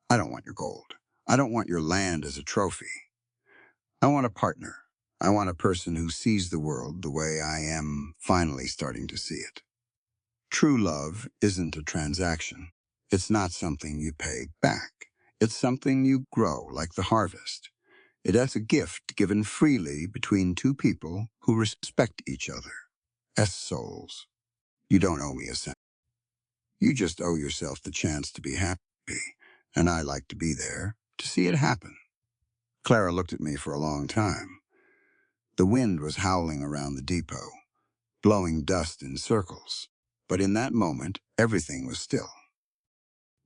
I don't want your gold. I don't want your land as a trophy. I want a partner. I want a person who sees the world the way I am finally starting to see it. True love isn't a transaction. It's not something you pay back. It's something you grow, like the harvest. It's a gift given freely between two people who respect each other as souls. You don't owe me a cent. You just owe yourself the chance to be happy, and I like to be there to see it happen." Clara looked at me for a long time. The wind was howling around the depot, blowing dust in circles. But in that moment, everything was still.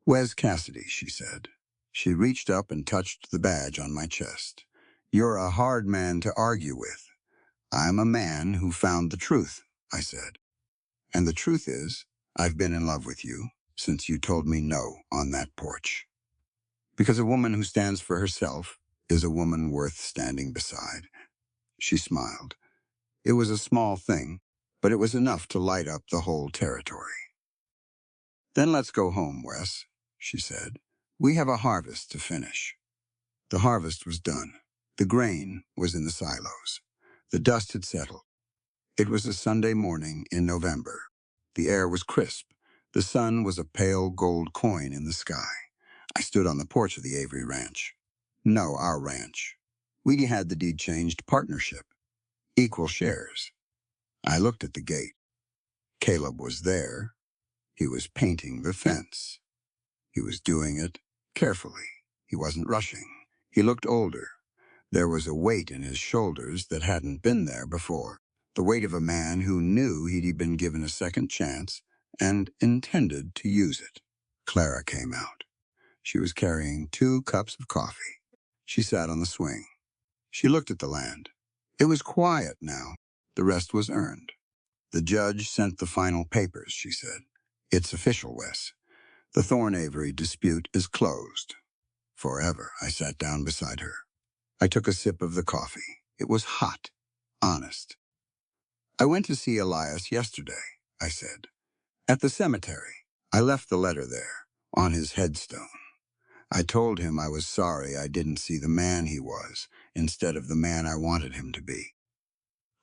"Wes Cassidy," she said. She reached up and touched the badge on my chest. "You're a hard man to argue with." "I'm a man who found the truth," I said. "And the truth is, I've been in love with you since you told me no on that porch. Because a woman who stands for herself is a woman worth standing beside." She smiled. It was a small thing, but it was enough to light up the whole territory. "Then let's go home, Wes," she said. "We have a harvest to finish." The harvest was done. The grain was in the silos. The dust had settled. It was a Sunday morning in November. The air was crisp. The sun was a pale gold coin in the sky. I stood on the porch of the Avery Ranch. No, our ranch. We had the deed changed partnership. Equal shares. I looked at the gate. Caleb was there. He was painting the fence. He was doing it carefully. He wasn't rushing. He looked older. There was a weight in his shoulders that hadn't been there before. The weight of a man who knew he'd been given a second chance and intended to use it. Clara came out. She was carrying 2 cups of coffee. She sat on the swing. She looked at the land. It was quiet now. The rest was earned. "The judge sent the final papers," she said. "It's official, Wes. The Thorn Avery dispute is closed." Forever, I sat down beside her. I took a sip of the coffee. It was hot, honest. I went to see Elias yesterday, I said. At the cemetery. I left the letter there, on his headstone. I told him I was sorry I didn't see the man he was, instead of the man I wanted him to be.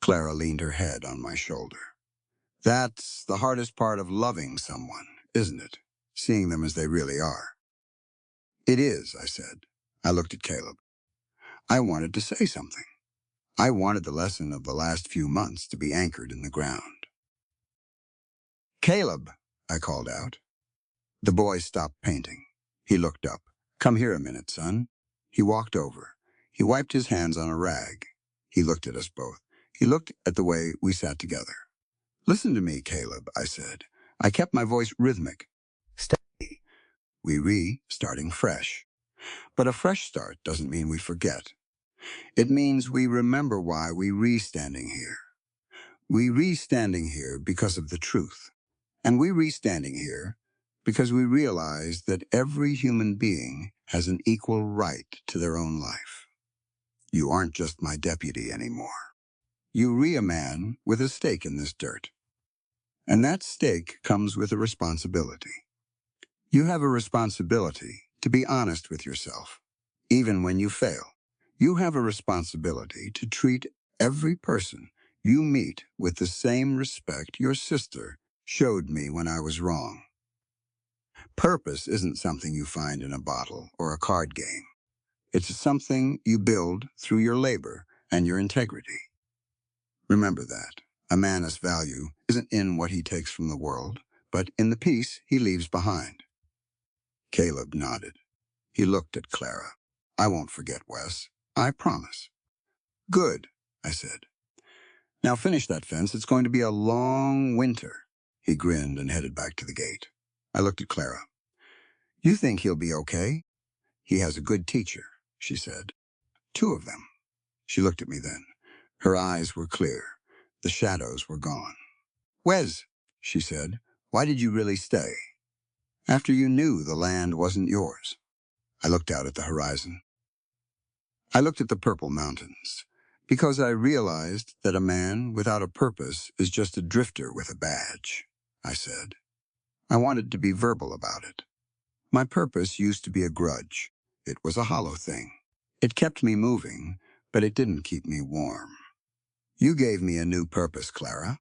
Clara leaned her head on my shoulder. That's the hardest part of loving someone, isn't it? Seeing them as they really are. It is, I said. I looked at Caleb. I wanted to say something. I wanted the lesson of the last few months to be anchored in the ground. Caleb, I called out. The boy stopped painting. He looked up. Come here a minute, son. He walked over. He wiped his hands on a rag. He looked at us both. He looked at the way we sat together. Listen to me, Caleb, I said. I kept my voice rhythmic. Steady. We starting fresh. But a fresh start doesn't mean we forget. It means we remember why we standing here. We standing here because of the truth. And we standing here because we realize that every human being has an equal right to their own life. You aren't just my deputy anymore. You a man with a stake in this dirt. And that stake comes with a responsibility. You have a responsibility to be honest with yourself, even when you fail. You have a responsibility to treat every person you meet with the same respect your sister showed me when I was wrong. Purpose isn't something you find in a bottle or a card game. It's something you build through your labor and your integrity. Remember that. A man's value isn't in what he takes from the world, but in the peace he leaves behind. Caleb nodded. He looked at Clara. I won't forget, Wes. I promise. Good, I said. Now finish that fence. It's going to be a long winter. He grinned and headed back to the gate. I looked at Clara. You think he'll be okay? He has a good teacher, she said. 2 of them. She looked at me then. Her eyes were clear. The shadows were gone. Wes, she said, why did you really stay? After you knew the land wasn't yours. I looked out at the horizon. I looked at the purple mountains, because I realized that a man without a purpose is just a drifter with a badge, I said. I wanted to be verbal about it. My purpose used to be a grudge. It was a hollow thing. It kept me moving, but it didn't keep me warm. You gave me a new purpose, Clara.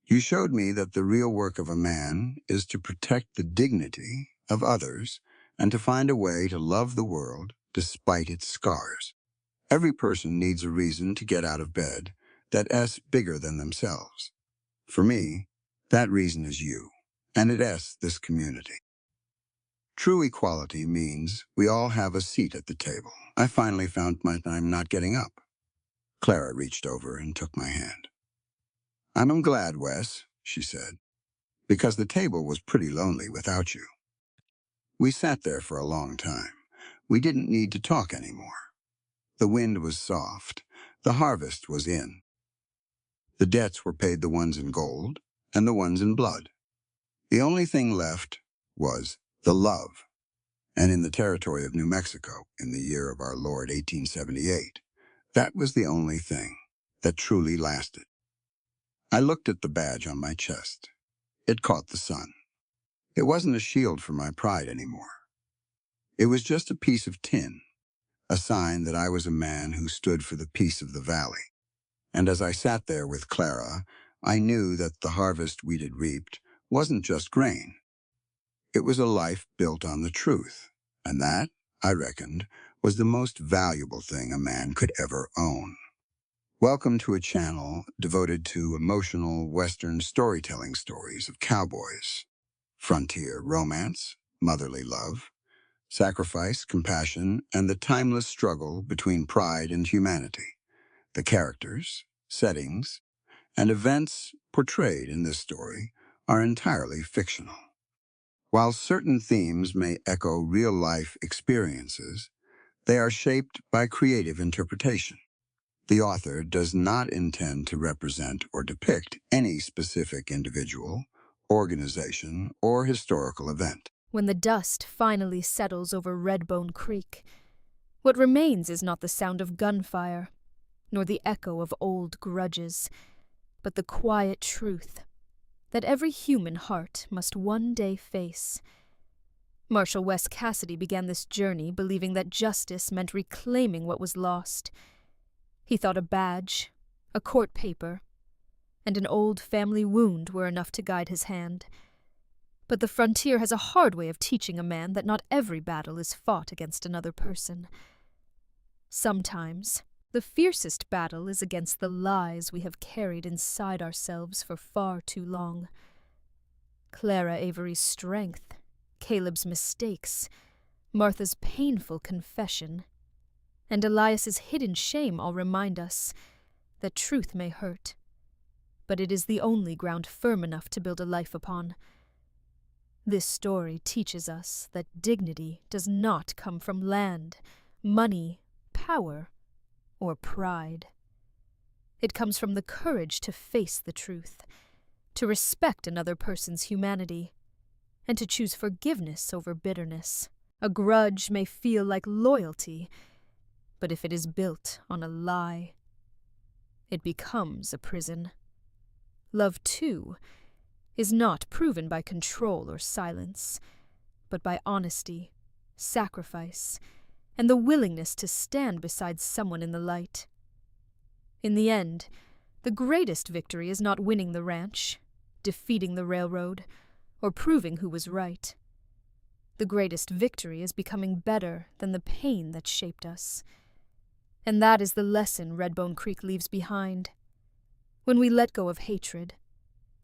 You showed me that the real work of a man is to protect the dignity of others and to find a way to love the world despite its scars. Every person needs a reason to get out of bed that's bigger than themselves. For me, that reason is you, and it's this community. True equality means we all have a seat at the table. I finally found my time not getting up. Clara reached over and took my hand. I'm glad, Wes, she said, because the table was pretty lonely without you. We sat there for a long time. We didn't need to talk anymore. The wind was soft. The harvest was in. The debts were paid, the ones in gold and the ones in blood. The only thing left was the love. And in the territory of New Mexico, in the year of our Lord 1878, that was the only thing that truly lasted. I looked at the badge on my chest. It caught the sun. It wasn't a shield for my pride anymore. It was just a piece of tin, a sign that I was a man who stood for the peace of the valley. And as I sat there with Clara, I knew that the harvest we'd had reaped wasn't just grain. It was a life built on the truth, and that, I reckoned, was the most valuable thing a man could ever own. Welcome to a channel devoted to emotional Western storytelling stories of cowboys, frontier romance, motherly love, sacrifice, compassion, and the timeless struggle between pride and humanity. The characters, settings, and events portrayed in this story are entirely fictional. While certain themes may echo real-life experiences, they are shaped by creative interpretation. The author does not intend to represent or depict any specific individual, organization, or historical event. When the dust finally settles over Redbone Creek, what remains is not the sound of gunfire, nor the echo of old grudges. but the quiet truth that every human heart must one day face. Marshal Wes Cassidy began this journey believing that justice meant reclaiming what was lost. He thought a badge, a court paper, and an old family wound were enough to guide his hand. But the frontier has a hard way of teaching a man that not every battle is fought against another person. Sometimes, the fiercest battle is against the lies we have carried inside ourselves for far too long. Clara Avery's strength, Caleb's mistakes, Martha's painful confession, and Elias's hidden shame all remind us that truth may hurt, but it is the only ground firm enough to build a life upon. This story teaches us that dignity does not come from land, money, power, or pride. It comes from the courage to face the truth, to respect another person's humanity, and to choose forgiveness over bitterness. A grudge may feel like loyalty, but if it is built on a lie, it becomes a prison. Love, too, is not proven by control or silence, but by honesty, sacrifice, and the willingness to stand beside someone in the light. In the end, the greatest victory is not winning the ranch, defeating the railroad, or proving who was right. The greatest victory is becoming better than the pain that shaped us. And that is the lesson Redbone Creek leaves behind. When we let go of hatred,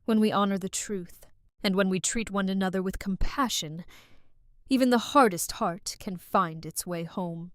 when we honor the truth, and when we treat one another with compassion, even the hardest heart can find its way home.